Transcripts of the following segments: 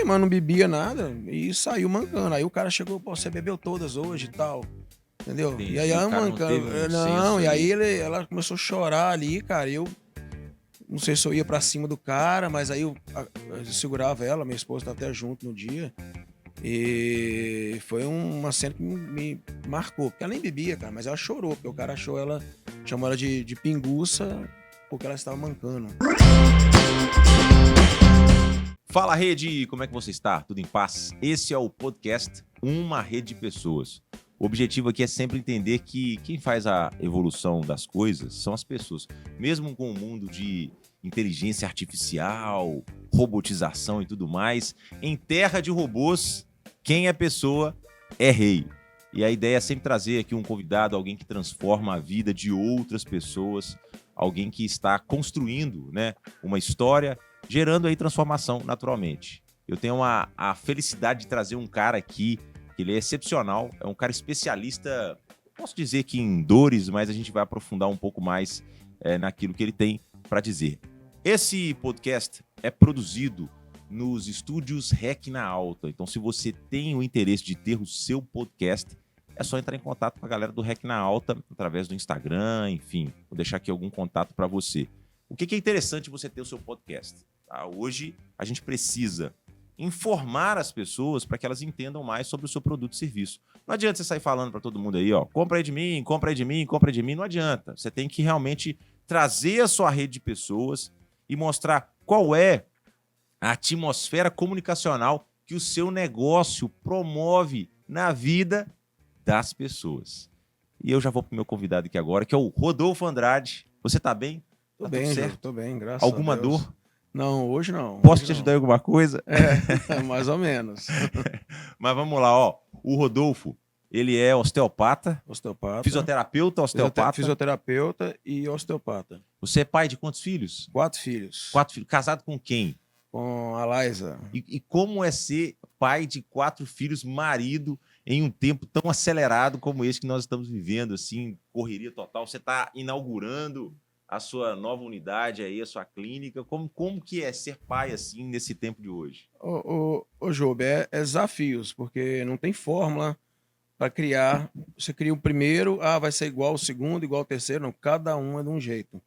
bem, mas não bebia nada e saiu mancando. Aí o cara chegou, pô, você bebeu todas hoje e tal. Entendeu? E aí Entendi, o ela cara não mancando. teve um Não, senso e aí ali. ela começou a chorar ali, cara. E eu não sei se eu ia pra cima do cara, mas aí eu segurava ela, minha esposa tá até junto no dia. E foi uma cena que me marcou, porque ela nem bebia, cara, mas ela chorou, porque o cara achou ela, chamou ela de pinguça, porque ela estava mancando. Fala, rede! Como é que você está? Tudo em paz? Esse é o podcast Uma Rede de Pessoas. O objetivo aqui é sempre entender que quem faz a evolução das coisas são as pessoas. Mesmo com o mundo de inteligência artificial, robotização e tudo mais, em terra de robôs, quem é pessoa é rei. E a ideia é sempre trazer aqui um convidado, alguém que transforma a vida de outras pessoas, alguém que está construindo, né, uma história, gerando aí transformação naturalmente. Eu tenho a felicidade de trazer um cara aqui, que ele é excepcional, é um cara especialista, posso dizer que em dores, mas a gente vai aprofundar um pouco mais naquilo que ele tem para dizer. Esse podcast é produzido nos estúdios REC na Alta, então se você tem o interesse de ter o seu podcast, é só entrar em contato com a galera do REC na Alta, através do Instagram, enfim, vou deixar aqui algum contato para você. O que é interessante você ter o seu podcast? Tá? Hoje a gente precisa informar as pessoas para que elas entendam mais sobre o seu produto e serviço. Não adianta você sair falando para todo mundo aí, ó, compra aí de mim, compra aí de mim, compra aí de mim, não adianta. Você tem que realmente trazer a sua rede de pessoas e mostrar qual é a atmosfera comunicacional que o seu negócio promove na vida das pessoas. E eu já vou pro meu convidado aqui agora, que é o Rodolfo Andrade. Você tá bem? Tô Tá tudo bem, Jô, certo? tô bem, graças a Alguma Deus. dor? Não, hoje não. Posso Hoje te ajudar em não. alguma coisa? Mais ou menos. Mas vamos lá, ó. O Rodolfo, ele é osteopata, Osteopata, fisioterapeuta, osteopata. fisioterapeuta e osteopata. Você é pai de quantos filhos? 4 filhos. 4 filhos. Casado com quem? Com a Laísa. E como é ser pai de 4 filhos, marido, em um tempo tão acelerado como esse que nós estamos vivendo, assim, correria total? Você está inaugurando a sua nova unidade aí, a sua clínica. Como que é ser pai, assim, nesse tempo de hoje? Ô Job, é desafios, porque não tem fórmula para criar. Você cria o primeiro, vai ser igual o segundo, igual o terceiro. Não, cada um é de um jeito.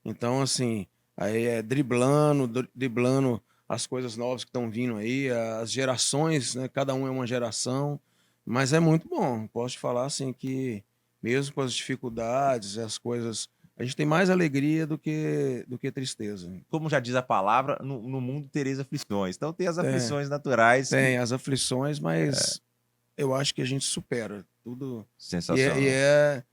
Então, assim, aí é driblando as coisas novas que estão vindo aí, as gerações, né? Cada um é uma geração, mas é muito bom. Posso te falar, assim, que mesmo com as dificuldades, as coisas, a gente tem mais alegria do que tristeza. Como já diz a palavra, no mundo tereis aflições. Então tem as É, aflições naturais tem que... as aflições, mas eu acho que a gente supera tudo. E, é, e, Sensacional. é-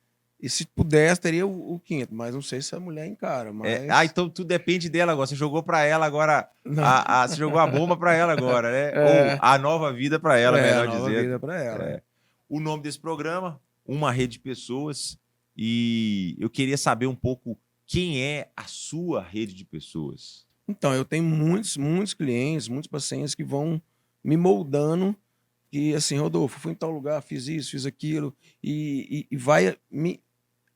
e se pudesse, teria o quinto, mas não sei se a mulher encara, mas... Então tudo depende dela agora. Você jogou para ela agora, Não. você jogou a bomba para ela agora, né? Ou É, a nova vida para ela, a melhor nova dizendo. vida para ela. O nome desse programa, Uma Rede de Pessoas. E eu queria saber um pouco quem é a sua rede de pessoas. Então, eu tenho muitos clientes, muitos pacientes que vão me moldando, que assim, Rodolfo, fui em tal lugar, fiz isso, fiz aquilo, e vai me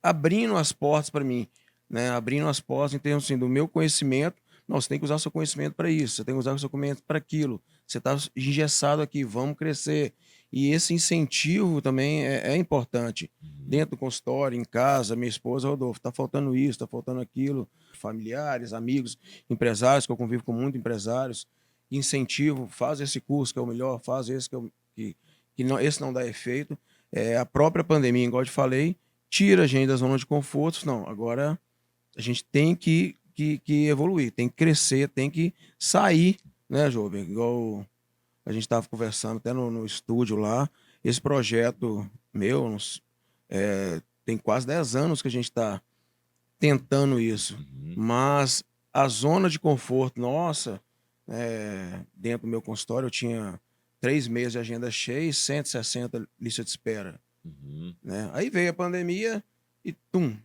abrindo as portas para mim, né? Abrindo as portas em termos assim, do meu conhecimento. Não, você tem que usar o seu conhecimento para isso, você tem que usar o seu conhecimento para aquilo. Você está engessado aqui, vamos crescer. E esse incentivo também é importante. Dentro do consultório, em casa, minha esposa, Rodolfo, está faltando isso, está faltando aquilo. Familiares, amigos, empresários, que eu convivo com muitos empresários, incentivo, faz esse curso que é o melhor, faz esse que não, esse não dá efeito. A própria pandemia, igual eu te falei, tira a gente da zona de conforto. Não, agora a gente tem que evoluir, tem que crescer, tem que sair, né, jovem? Igual a gente estava conversando até no estúdio lá. Esse projeto meu tem quase 10 anos que a gente está tentando isso. Mas a zona de conforto nossa, dentro do meu consultório, eu tinha 3 meses de agenda cheia e 160 lista de espera. Né? Aí veio a pandemia e tum.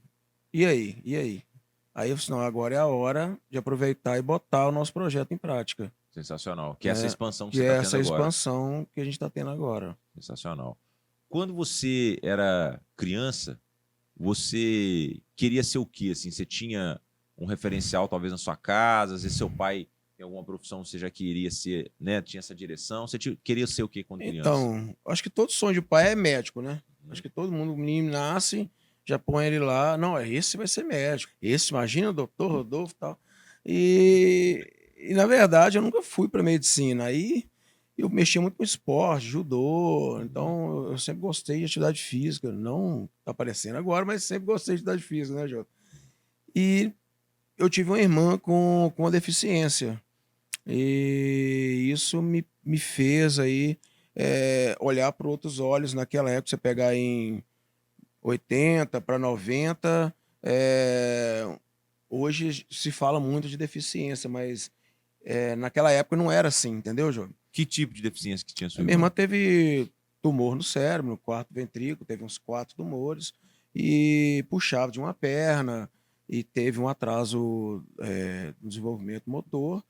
E aí? E aí? Aí eu disse, não, agora é a hora de aproveitar e botar o nosso projeto em prática. Sensacional. Que é essa expansão que Que você é está tendo essa agora. expansão que a gente está tendo agora. Sensacional. Quando você era criança, você queria ser o quê? Assim, você tinha um referencial talvez na sua casa, às vezes seu pai Tem alguma profissão que você já queria ser, né? Tinha essa direção? Você queria ser o quê quando criança? Então, acho que todo sonho de pai é médico, né? Acho que todo mundo, o menino nasce, já põe ele lá. Não, esse vai ser médico. Esse, imagina, o doutor Rodolfo e tal. E, na verdade, eu nunca fui para medicina. Aí eu mexia muito com esporte, judô. Então, eu sempre gostei de atividade física. Não tá aparecendo agora, mas sempre gostei de atividade física, né, Jô? E eu tive uma irmã com uma deficiência. E isso me fez aí olhar para outros olhos naquela época. Você pegar em 80 para 90, hoje se fala muito de deficiência, mas naquela época não era assim, entendeu, Jô? Que tipo de deficiência que tinha A sua minha irmã irmã? teve tumor no cérebro, no quarto ventrículo, teve uns 4 tumores e puxava de uma perna e teve um atraso no desenvolvimento motor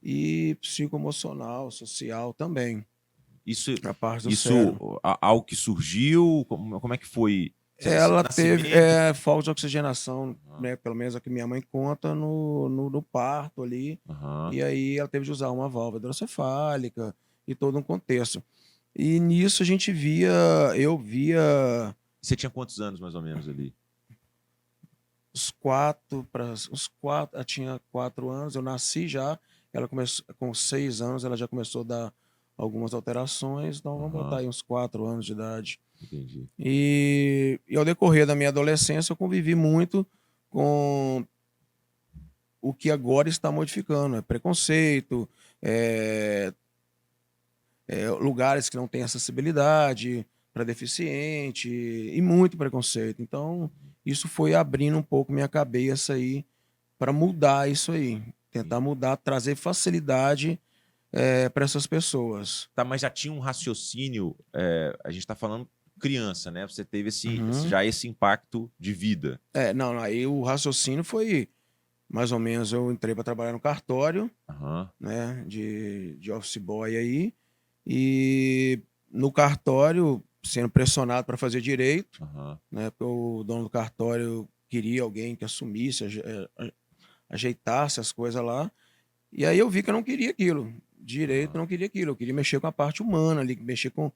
e psicoemocional, social também, Isso, na parte do isso cérebro. algo que surgiu? Como é que foi? Ela teve Nascimento? falta de oxigenação, Aham, né, pelo menos a que minha mãe conta, no parto ali, aham. e aí ela teve de usar uma válvula hidrocefálica e todo um contexto. E nisso a gente via, eu via Você tinha quantos anos, mais ou menos, ali? ela tinha 4 anos, eu nasci já, ela começou com 6 anos, ela já começou a dar algumas alterações, então vamos botar Aham, aí uns 4 anos de idade. entendi. E ao decorrer da minha adolescência, eu convivi muito com o que agora está modificando, preconceito, é, lugares que não têm acessibilidade para deficiente e muito preconceito. Então, isso foi abrindo um pouco minha cabeça aí para mudar isso aí, tentar mudar, trazer facilidade para essas pessoas. Tá, mas já tinha um raciocínio, a gente tá falando criança, né? Você teve Uhum. já esse impacto de vida. Não, não, aí o raciocínio foi mais ou menos, eu entrei para trabalhar no cartório, Aham, né, de office boy aí, e no cartório, sendo pressionado para fazer direito, aham. né, porque o dono do cartório queria alguém que assumisse, ajeitasse as coisas lá, e aí eu vi que eu não queria aquilo, direito eu Aham, não queria aquilo, eu queria mexer com a parte humana ali, mexer aham.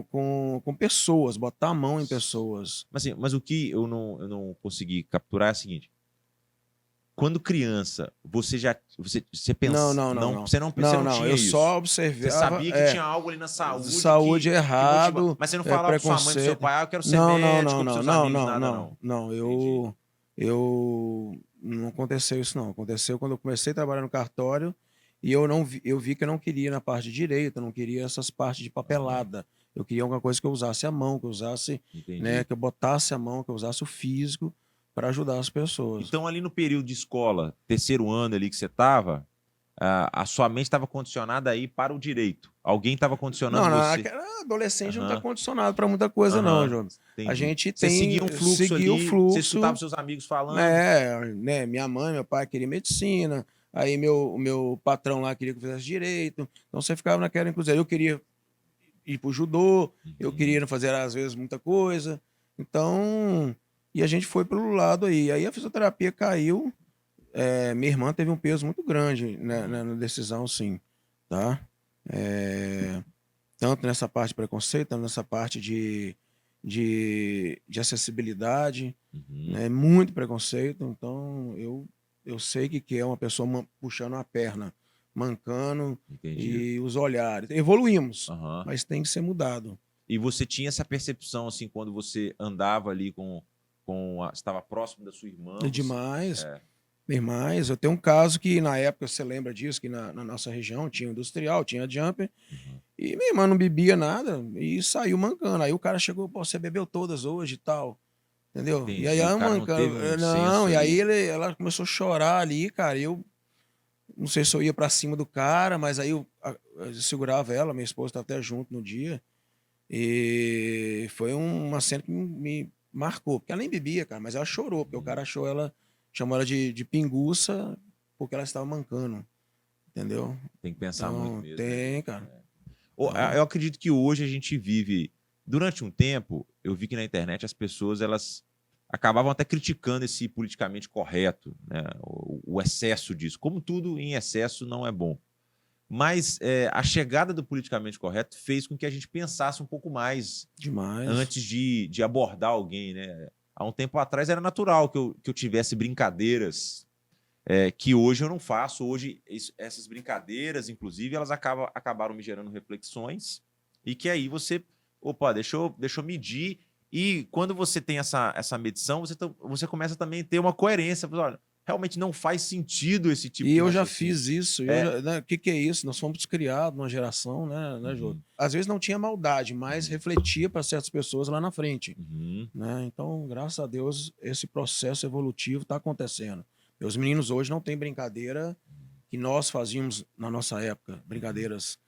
com pessoas, botar a mão em pessoas. Mas, assim, mas o que eu não consegui capturar é o seguinte: quando criança, você Não, pensa, não, não, não, não. você Não, não não, tinha eu isso. só Você observava, sabia que tinha algo ali na saúde saúde que motiva. errado, Mas você não falava para sua mãe, para seu preconceito. pai, ah, eu quero ser Não, não, médico, não, para não, seus não, amigos, não, nada, não, não. não, Entendi. eu não aconteceu isso não. Aconteceu quando eu comecei a trabalhar no cartório e eu vi que eu não queria na parte de direito, eu não queria essas partes de Aham, papelada. Eu queria alguma coisa que eu usasse a mão, que eu usasse, né, entendi. que eu botasse a mão, que eu usasse o físico para ajudar as pessoas. Então, ali no período de escola, terceiro ano ali que você estava, a sua mente estava condicionada aí para o direito. Alguém estava condicionando Não, não, você. aquela adolescente não está Aham, condicionado para muita coisa, não, aham, João. A entendi. gente Você seguia um tem fluxo seguir o ali, você escutava fluxo, seus amigos falando. né? Minha mãe, meu pai queriam medicina, aí meu patrão lá queria que eu fizesse direito. Então você ficava naquela, inclusive, eu queria ir pro judô, eu Uhum, queria fazer às vezes muita coisa. Então, e a gente foi pelo lado aí. Aí a fisioterapia caiu. Minha irmã teve um peso muito grande, né, uhum, na decisão, sim, tá? É, tanto nessa parte de preconceito, tanto nessa parte de acessibilidade, uhum, né? Muito preconceito. Então, eu sei que é uma pessoa puxando a perna, mancando, entendi. e os olhares. Evoluímos, Aham. mas tem que ser mudado. E você tinha essa percepção, assim, quando você andava ali estava próximo da sua irmã, É você. demais. É, Demais. Eu tenho um caso que na época, você lembra disso, que na nossa região tinha industrial, tinha jumper, uhum. e minha irmã não bebia nada e saiu mancando. Aí o cara chegou, pô, você bebeu todas hoje e tal. Entendeu? E aí Entendi. O ela cara não teve mancando. um Não, senso e aí ali. ela começou a chorar ali, cara. Eu não sei se eu ia pra cima do cara, mas aí eu segurava ela, minha esposa estava até junto no dia. E foi uma cena que me marcou, porque ela nem bebia, cara, mas ela chorou, porque o Uhum. cara achou ela, chamou ela de pinguça, porque ela estava mancando, entendeu? Tem que pensar muito Então, mesmo, né, tem, Di? cara. Eu Então, acredito que hoje a gente vive. Durante um tempo, eu vi que na internet as pessoas elas acabavam até criticando esse politicamente correto, né? O excesso disso. Como tudo em excesso não é bom. Mas a chegada do politicamente correto fez com que a gente pensasse um pouco mais Demais. antes de abordar alguém, né? Há um tempo atrás era natural que eu tivesse brincadeiras que hoje eu não faço. Hoje, essas brincadeiras, inclusive, elas acabaram me gerando reflexões e que aí você, opa, deixa eu medir. E quando você tem essa medição, você começa também a ter uma coerência. Olha, realmente não faz sentido esse tipo E de eu já raciocínio. fiz isso. Né, o que, que é isso? Nós fomos criados numa geração, né, Jô? Uhum. Às vezes não tinha maldade, mas refletia para certas pessoas lá na frente. Uhum. Né? Então, graças a Deus, esse processo evolutivo está acontecendo. Os meninos hoje não têm brincadeira que nós fazíamos na nossa época. Brincadeiras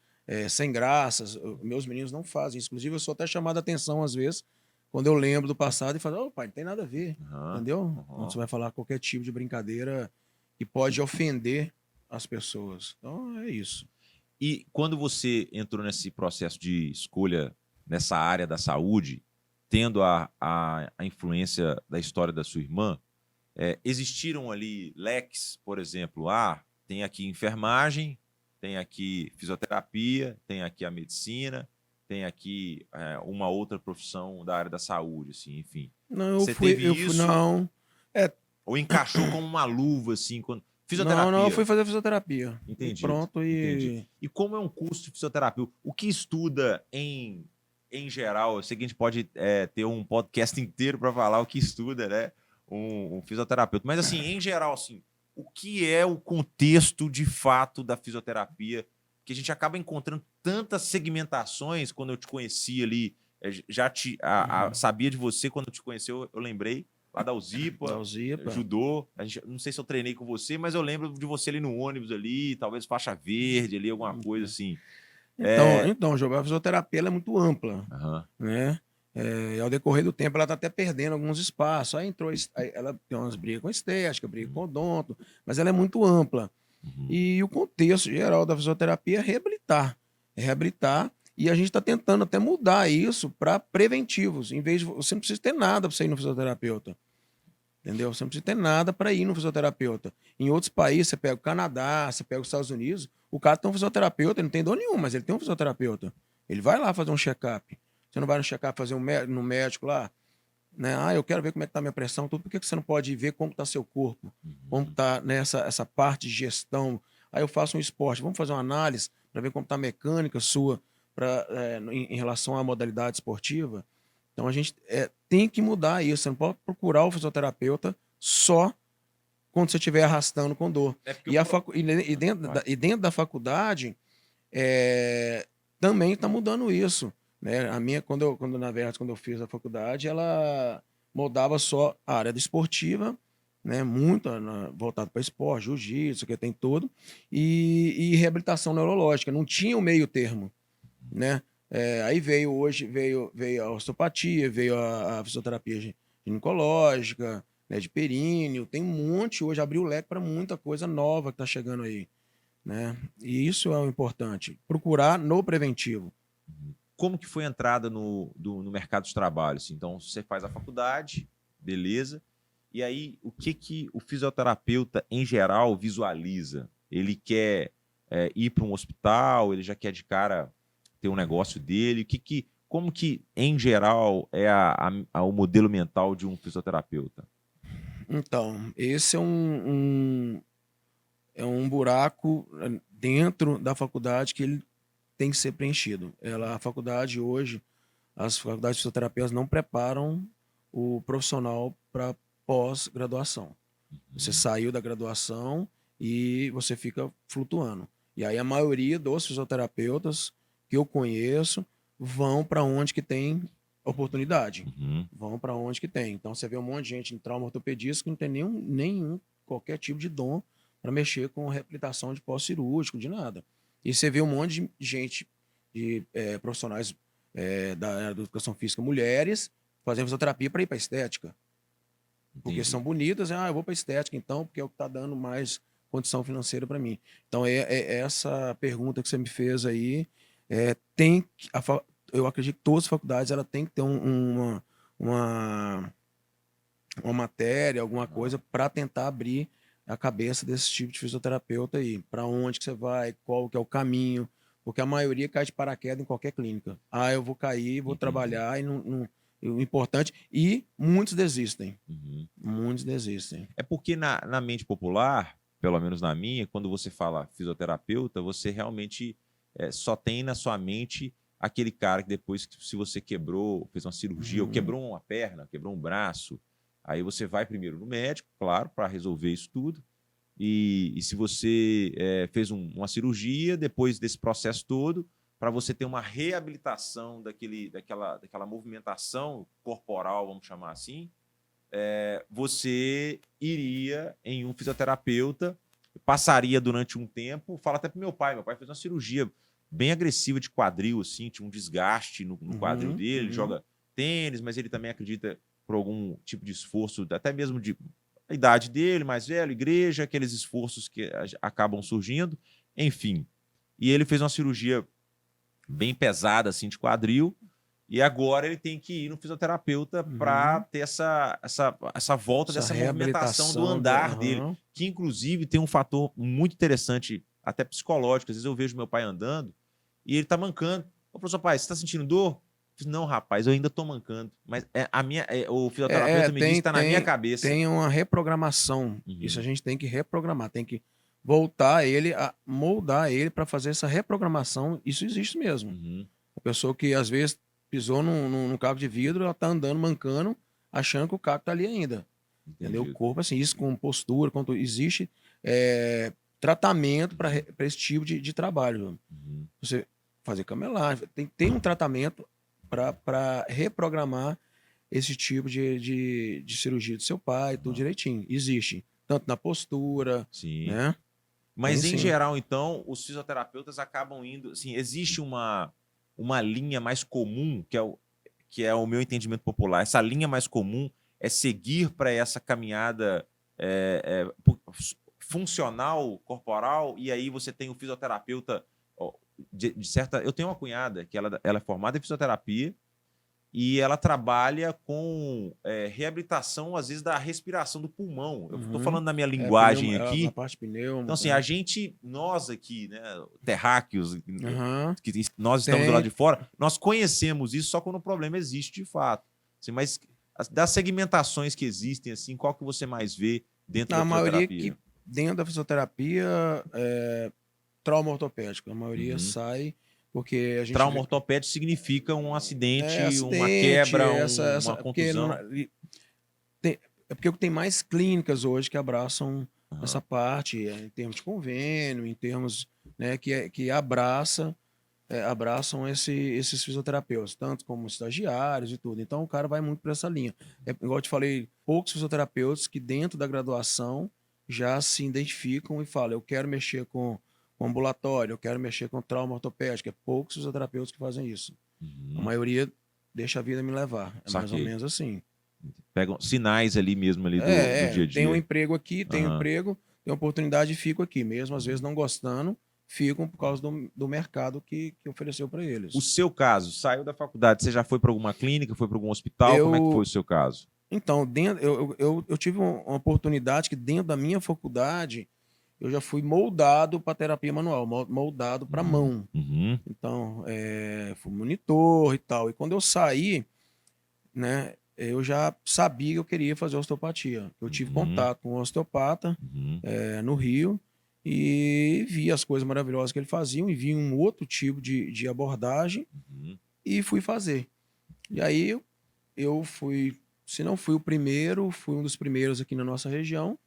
sem graças. Meus meninos não fazem. Inclusive, eu sou até chamado a atenção às vezes, quando eu lembro do passado e falo, ô pai, não tem nada a ver. Uhum. Entendeu? Uhum. Quando você vai falar qualquer tipo de brincadeira que pode ofender as pessoas. Então, é isso. E quando você entrou nesse processo de escolha nessa área da saúde, tendo a influência da história da sua irmã, existiram ali leques, por exemplo, tem aqui enfermagem, tem aqui fisioterapia, tem aqui a medicina, tem aqui uma outra profissão da área da saúde, assim, enfim. Não, Você teve isso não. ou encaixou como uma luva, assim, quando... Não, eu Fisioterapia. fui fazer fisioterapia. Entendido. E pronto. Entendi. E como é um curso de fisioterapia? O que estuda em geral? Eu sei que a gente pode ter um podcast inteiro para falar o que estuda, né? Um fisioterapeuta. Mas, assim, em geral, assim, o que é o contexto de fato da fisioterapia? Que a gente acaba encontrando tantas segmentações. Quando eu te conheci ali, sabia de você, quando eu te conheci, eu lembrei lá da Uzipa, judô. Não sei se eu treinei com você, mas eu lembro de você ali no ônibus ali, talvez faixa verde ali, alguma coisa assim. Então, jogar fisioterapia ela é muito ampla, né? Ao decorrer do tempo, ela está até perdendo alguns espaços. Aí ela tem umas brigas com estética, briga com odonto, mas ela é muito ampla. E o contexto geral da fisioterapia é reabilitar. É reabilitar. E a gente está tentando até mudar isso para preventivos. Em vez de você não precisa ter nada para você ir no fisioterapeuta. Entendeu? Você não precisa ter nada para ir no fisioterapeuta. Em outros países, você pega o Canadá, você pega os Estados Unidos, o cara tem um fisioterapeuta, ele não tem dor nenhuma, mas ele tem um fisioterapeuta. Ele vai lá fazer um check-up. Você não vai no check-up fazer no médico lá, né? Eu quero ver como é que tá a minha pressão, tudo. Por que você não pode ver como está seu corpo? Como está essa parte de gestão? Aí eu faço um esporte, vamos fazer uma análise para ver como está a mecânica sua em relação à modalidade esportiva. Então a gente tem que mudar isso. Você não pode procurar o fisioterapeuta só quando você estiver arrastando com dor. E dentro da faculdade também está mudando isso. Né? A minha, quando eu fiz a faculdade, ela moldava só a área esportiva, né? Muito voltado para esporte, jiu-jitsu, que tem tudo, e reabilitação neurológica. Não tinha o meio termo, né? Aí veio a osteopatia, veio a fisioterapia ginecológica, né, de períneo, tem um monte hoje, abriu o leque para muita coisa nova que está chegando aí. Né? E isso é o importante, procurar no preventivo. Como que foi a entrada no mercado de trabalho? Assim? Então, você faz a faculdade, beleza, e aí o que o fisioterapeuta, em geral, visualiza? Ele quer ir para um hospital, ele já quer de cara ter um negócio dele? Como que, em geral, é o modelo mental de um fisioterapeuta? Então, esse é um buraco dentro da faculdade que ele tem que ser preenchido. A faculdade hoje, as faculdades de fisioterapia não preparam o profissional para pós-graduação. Você saiu da graduação e você fica flutuando. E aí a maioria dos fisioterapeutas que eu conheço vão para onde que tem oportunidade. Vão para onde que tem. Então você vê um monte de gente em trauma ortopedista que não tem nenhum qualquer tipo de dom para mexer com reabilitação de pós-cirúrgico, de nada. E você vê um monte de gente, de profissionais da área da educação física, mulheres, fazendo fisioterapia para ir para estética. Porque são bonitas, eu vou para estética então, porque é o que está dando mais condição financeira para mim. Então, essa pergunta que você me fez aí, eu acredito que todas as faculdades ela tem que ter uma uma matéria, alguma coisa, para tentar abrir a cabeça desse tipo de fisioterapeuta aí. Para onde que você vai, qual que é o caminho, porque a maioria cai de paraquedas em qualquer clínica. Ah, eu vou cair, vou Entendi. trabalhar, e o importante. E muitos desistem. Uhum. Muitos desistem. É porque na mente popular, pelo menos na minha, quando você fala fisioterapeuta, você realmente só tem na sua mente aquele cara que depois, se você quebrou, fez uma cirurgia, ou Uhum. quebrou uma perna, quebrou um braço, aí você vai primeiro no médico, claro, para resolver isso tudo. E se você fez uma cirurgia, depois desse processo todo, para você ter uma reabilitação daquela movimentação corporal, vamos chamar assim, você iria em um fisioterapeuta, passaria durante um tempo, fala até pro meu pai fez uma cirurgia bem agressiva de quadril, assim, tinha um desgaste no quadril Uhum. dele, ele Uhum. joga tênis, mas ele também acredita por algum tipo de esforço, até mesmo de a idade dele, mais velho, igreja, aqueles esforços que acabam surgindo, enfim. E ele fez uma cirurgia bem pesada, assim, de quadril, e agora ele tem que ir no fisioterapeuta para Uhum. ter essa volta Essa dessa movimentação do reabilitação andar dele, aham. que inclusive tem um fator muito interessante, até psicológico. Às vezes eu vejo meu pai andando e ele tá mancando. Ô, professor, pai, você tá sentindo dor? Eu falei, não, rapaz, eu ainda tô mancando. Mas o fisioterapeuta me disse que tá na minha cabeça. Tem uma reprogramação. Isso a Uhum, gente tem que reprogramar, tem que voltar ele, moldar ele para fazer essa reprogramação. Isso existe mesmo. uhum, A pessoa que às vezes pisou num cabo de vidro, ela tá andando mancando, achando que o cabo tá ali ainda. Entendeu? O entendido. corpo, assim, isso com postura, existe tratamento para esse tipo de trabalho. Uhum, Você fazer camelagem, tem um tratamento para reprogramar esse tipo de cirurgia do seu pai, tudo uhum, direitinho. Existe. Tanto na postura, sim. né? Tem Mas, em sim. geral, então, os fisioterapeutas acabam indo. Assim, existe uma linha mais comum, que é o meu entendimento popular. Essa linha mais comum é seguir para essa caminhada funcional, corporal, e aí você tem o fisioterapeuta. Ó, de certa. Eu tenho uma cunhada que ela é formada em fisioterapia e ela trabalha com reabilitação, às vezes, da respiração do pulmão. Eu estou Uhum. falando na minha Pneumo, linguagem na aqui. parte Então, pneumo, assim, nós aqui, né, terráqueos, Aham. que nós estamos do lado Tem. de fora, nós conhecemos isso só quando o problema existe de fato. Assim, mas das segmentações que existem, assim, qual que você mais vê dentro da Na maioria que fisioterapia? dentro da fisioterapia trauma ortopédico. A maioria Uhum. sai porque a gente Trauma vê ortopédico significa um acidente, uma acidente, quebra, essa uma porque contusão. tem, é porque tem mais clínicas hoje que abraçam essa Aham. parte, em termos de convênio, em termos, né, que abraçam esses fisioterapeutas, tanto como estagiários e tudo. Então o cara vai muito para essa linha. Igual eu te falei, poucos fisioterapeutas que dentro da graduação já se identificam e falam, eu quero mexer com ambulatório, eu quero mexer com trauma ortopédico. É poucos fisioterapeutas que fazem isso. A Uhum. maioria deixa a vida me levar. É mais ou Saquei. menos assim. Pegam sinais ali mesmo ali do dia a Tenho um dia. emprego aqui, tenho Aham. emprego, tenho oportunidade e fico aqui. Mesmo às vezes Uhum. não gostando, ficam por causa do mercado que ofereceu para O eles. seu caso, saiu da faculdade, você já foi para alguma clínica, foi para algum hospital? Como é que foi o Eu, seu caso? então, eu tive uma oportunidade que dentro da minha faculdade eu já fui moldado para terapia manual, moldado para mão. Uhum, Então, fui monitor e tal. E quando eu saí, né, eu já sabia que eu queria fazer osteopatia. Eu tive uhum, contato com um osteopata uhum, no Rio e vi as coisas maravilhosas que ele fazia e vi um outro tipo de abordagem uhum, e fui fazer. E aí eu fui, se não fui o primeiro, fui um dos primeiros aqui na nossa região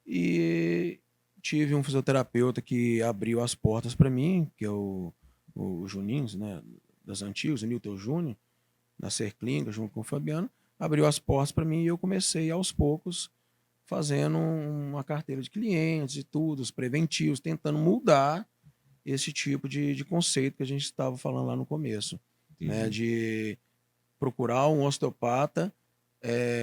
e tive um fisioterapeuta que abriu as portas para mim, que é o Juninho, né, das antigas, o Newton Júnior, na Ser Clínica, junto com o Fabiano, abriu as portas para mim e eu comecei aos poucos fazendo uma carteira de clientes e tudo, os preventivos, tentando mudar esse tipo de conceito que a gente estava falando lá no começo, né? entendi. De procurar um osteopata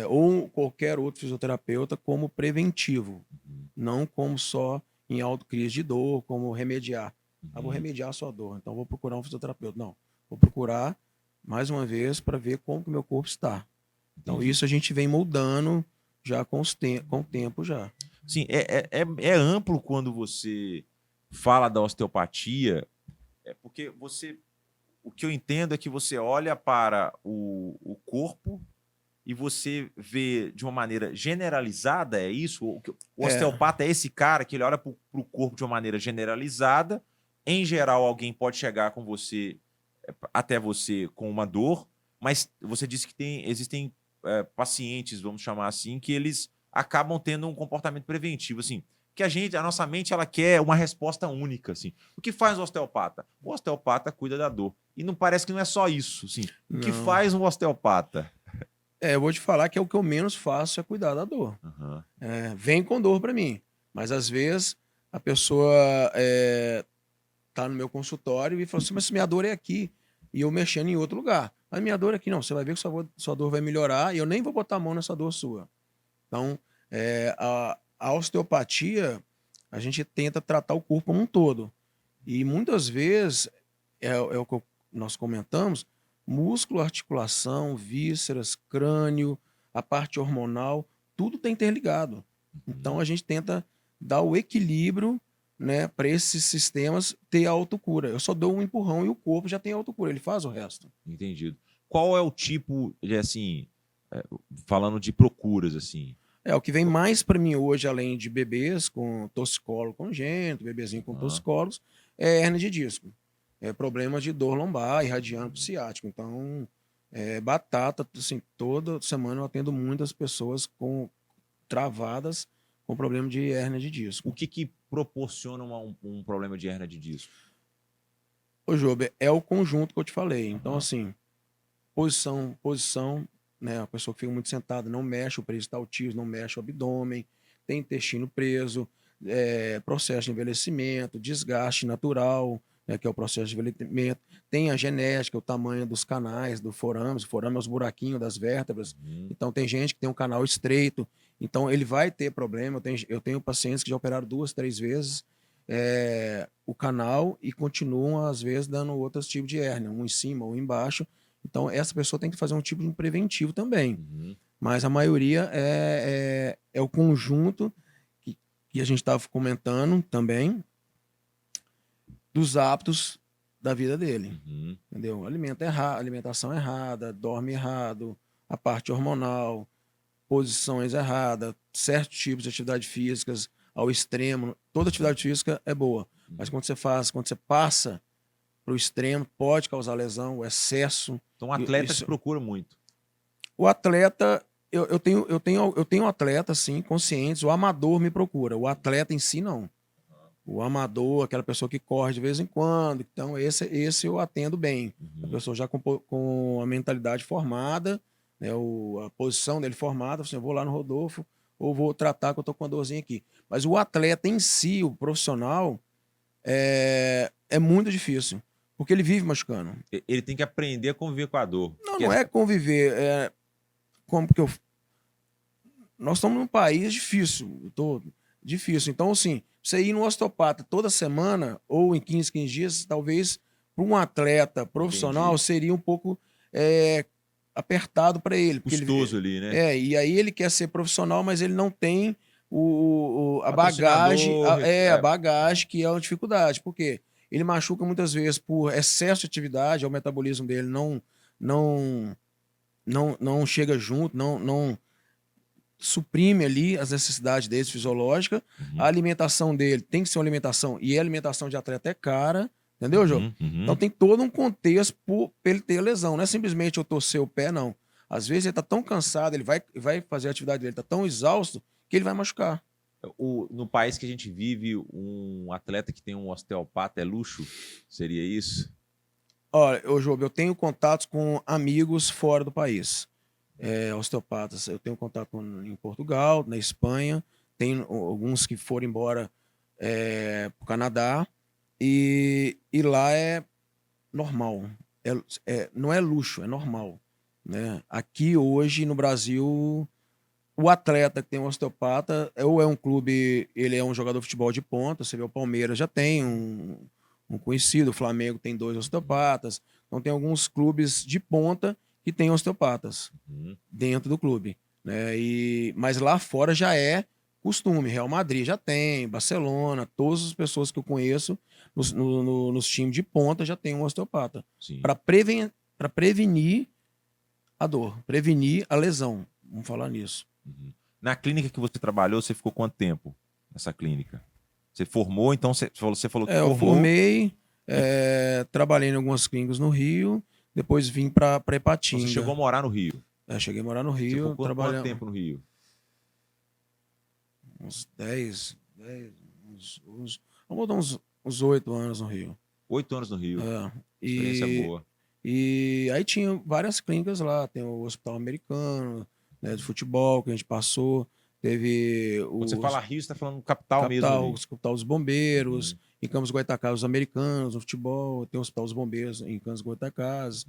ou qualquer outro fisioterapeuta como preventivo, Uhum, não como só em autocrise de dor, como remediar. Ah, vou uhum, remediar a sua dor, então vou procurar um fisioterapeuta. Não, vou procurar mais uma vez para ver como que o meu corpo está. Então entendi. isso a gente vem moldando já com o tempo já. Sim, é amplo quando você fala da osteopatia, porque você, o que eu entendo é que você olha para o corpo e você vê de uma maneira generalizada, é isso? O É, osteopata é esse cara que ele olha para o corpo de uma maneira generalizada. Em geral, alguém pode chegar com você, até você, com uma dor, mas você disse que existem pacientes, vamos chamar assim, que eles acabam tendo um comportamento preventivo, assim, que a nossa mente, ela quer uma resposta única, assim. O que faz o osteopata? O osteopata cuida da dor. E não parece que não é só isso, assim. O que não. faz um osteopata? Eu vou te falar que é o que eu menos faço é cuidar da dor. Aham. Vem com dor para mim, mas às vezes a pessoa tá no meu consultório e fala assim, mas minha dor é aqui. E eu mexendo em outro lugar. Mas minha dor é aqui, não. Você vai ver que sua dor vai melhorar e eu nem vou botar a mão nessa dor sua. Então, a osteopatia, a gente tenta tratar o corpo como um todo. E muitas vezes, é o que nós comentamos, músculo, articulação, vísceras, crânio, a parte hormonal, tudo está interligado. Então, a gente tenta dar o equilíbrio, né, para esses sistemas ter a autocura. Eu só dou um empurrão e o corpo já tem a autocura, ele faz o resto. Entendido. Qual é o tipo de, assim, é, falando de procuras, assim? O que vem mais para mim hoje, além de bebês com torcicolo congênito, bebezinho com Aham. torcicolos, é hérnia de disco. É problema de dor lombar, irradiando pro ciático. Então, batata, assim, toda semana eu atendo muitas pessoas com travadas com problema de hérnia de O disco. que proporciona um problema de hérnia de disco? Ô, Jober, é o conjunto que eu te falei. Então, Aham. assim, posição, né? A pessoa que fica muito sentada não mexe o peristaltismo, não mexe o abdômen, tem intestino preso, processo de envelhecimento, desgaste natural, né, que é o processo de envelhecimento, tem a genética, o tamanho dos canais, do forame, o forame é os buraquinhos das vértebras, Uhum. então tem gente que tem um canal estreito, então ele vai ter problema, eu tenho pacientes que já operaram 2, 3 vezes o canal e continuam, às vezes, dando outros tipos de hérnia, um em cima ou embaixo, então, essa pessoa tem que fazer um tipo de um preventivo também. Uhum. Mas a maioria é o conjunto que a gente estava comentando também dos hábitos da vida dele. Uhum. Entendeu? Alimentação errada, dorme errado, a parte hormonal, posições erradas, certos tipos de atividades físicas ao extremo. Toda atividade física é boa. Mas Uhum. quando você passa para o extremo, pode causar lesão, o excesso. Então, um atleta te Isso, procura muito. o atleta, eu tenho atleta, sim, conscientes. O amador me procura. O atleta em si, não. O amador, aquela pessoa que corre de vez em quando. Então, esse eu atendo bem. A Uhum. pessoa já com a mentalidade formada, né, a posição dele formada. Assim, eu vou lá no Rodolfo ou vou tratar que eu tô com uma dorzinha aqui. Mas o atleta em si, o profissional, é muito difícil. Porque ele vive machucando. Ele tem que aprender a conviver com a dor. Não, não é conviver. Como que eu nós estamos num país difícil, difícil. Então, assim, você ir no osteopata toda semana ou em 15, 15 dias, talvez para um atleta profissional Entendi. seria um pouco é, apertado para ele, porque Custoso ali, né? e aí ele quer ser profissional, mas ele não tem a bagagem, Patrocinador. a bagagem que é uma dificuldade. Por quê? Ele machuca muitas vezes por excesso de atividade, o metabolismo dele não, não chega junto, não suprime ali as necessidades deles fisiológicas. A Uhum. alimentação dele tem que ser uma alimentação, e a alimentação de atleta é cara, entendeu, Jô? Uhum. Uhum. Então tem todo um contexto para ele ter lesão. Não é simplesmente eu torcer o pé, não. Às vezes ele tá tão cansado, ele vai fazer a atividade dele, tá tão exausto, que ele vai machucar. No país que a gente vive, um atleta que tem um osteopata é luxo? Seria isso? Olha, Jô, eu tenho contatos com amigos fora do país. Osteopatas. Eu tenho contato em Portugal, na Espanha, tem alguns que foram embora para o Canadá, e lá é normal. Não é luxo, é normal. Né? Aqui hoje no Brasil, o atleta que tem um osteopata, ou é um clube, ele é um jogador de futebol de ponta, você vê o Palmeiras já tem um conhecido, o Flamengo tem 2 osteopatas, então tem alguns clubes de ponta que têm osteopatas Uhum. dentro do clube. né? Mas lá fora já é costume. Real Madrid já tem, Barcelona, todas as pessoas que eu conheço nos times de ponta já tem um osteopata. Sim. Para prevenir a dor, prevenir a lesão. Vamos falar nisso. Uhum. Na clínica que você trabalhou, você ficou quanto tempo nessa clínica? Você formou, então você falou que Eu formou. formei, trabalhei em algumas clínicas no Rio, depois vim para Então Ipatinga. você chegou a morar no Rio. Cheguei a morar no Você Rio, ficou quanto tempo no Rio? Uns 10, vamos botar uns 8 anos no Rio. 8 anos no Rio. É, Experiência boa. E aí tinha várias clínicas lá, tem o Hospital Americano, né, de futebol que a gente passou, teve o Quando você fala Rio, você está falando capital mesmo ali. o Hospital dos Bombeiros, em Campos do Goytacazes, os americanos no futebol, tem o Hospital dos Bombeiros em Campos do Goytacazes.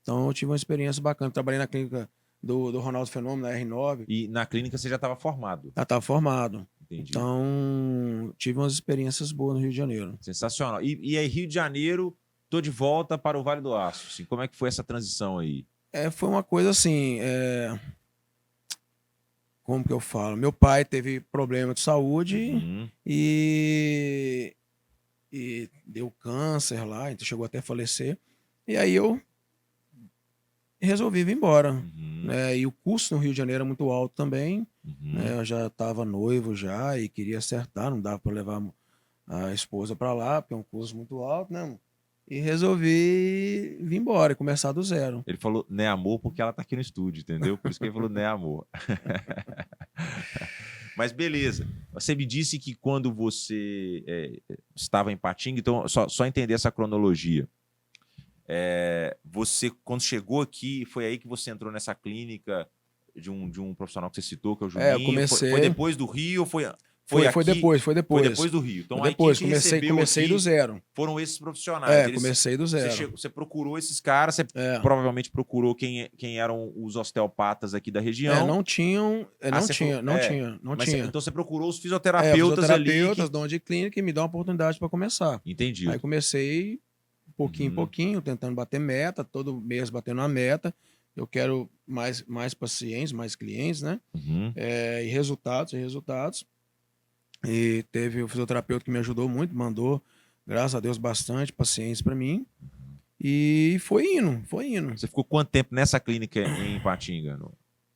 Então eu tive uma experiência bacana, trabalhei na clínica do Ronaldo Fenômeno, na R9. E na clínica você já estava formado. Já estava formado. Entendi. Então tive umas experiências boas no Rio de Janeiro. Sensacional. E aí, Rio de Janeiro, tô de volta para o Vale do Aço. Assim, como é que foi essa transição aí? Foi uma coisa assim. Como que eu falo? Meu pai teve problema de saúde e deu câncer lá, então chegou até a falecer. E aí eu resolvi vir embora. Né? E o custo no Rio de Janeiro é muito alto também. Né? Eu já estava noivo já e queria acertar, não dava para levar a esposa para lá, porque é um custo muito alto, né? E resolvi vir embora e começar do zero. Ele falou, né, amor, porque ela tá aqui no estúdio, entendeu? Por isso que ele falou, né, amor. Mas beleza. Você me disse que quando você estava em Ipatinga, então, só entender essa cronologia. Você, quando chegou aqui, foi aí que você entrou nessa clínica de um profissional que você citou, que é o Juninho? Eu comecei... Foi depois do Rio ou foi depois. Foi depois do Rio. Então, depois, aí comecei do zero. Foram esses profissionais. Comecei do zero. Você procurou esses caras, você provavelmente procurou quem eram os osteopatas aqui da região. Não tinha. Então você procurou os fisioterapeutas ali. Dono de clínica, e me dá uma oportunidade para começar. Entendi. Aí comecei pouquinho em pouquinho, tentando bater meta, todo mês batendo uma meta. Eu quero mais pacientes, mais clientes, né? E resultados. E teve o fisioterapeuta que me ajudou muito, mandou, graças a Deus, bastante pacientes para mim. E foi indo. Você ficou quanto tempo nessa clínica em Ipatinga?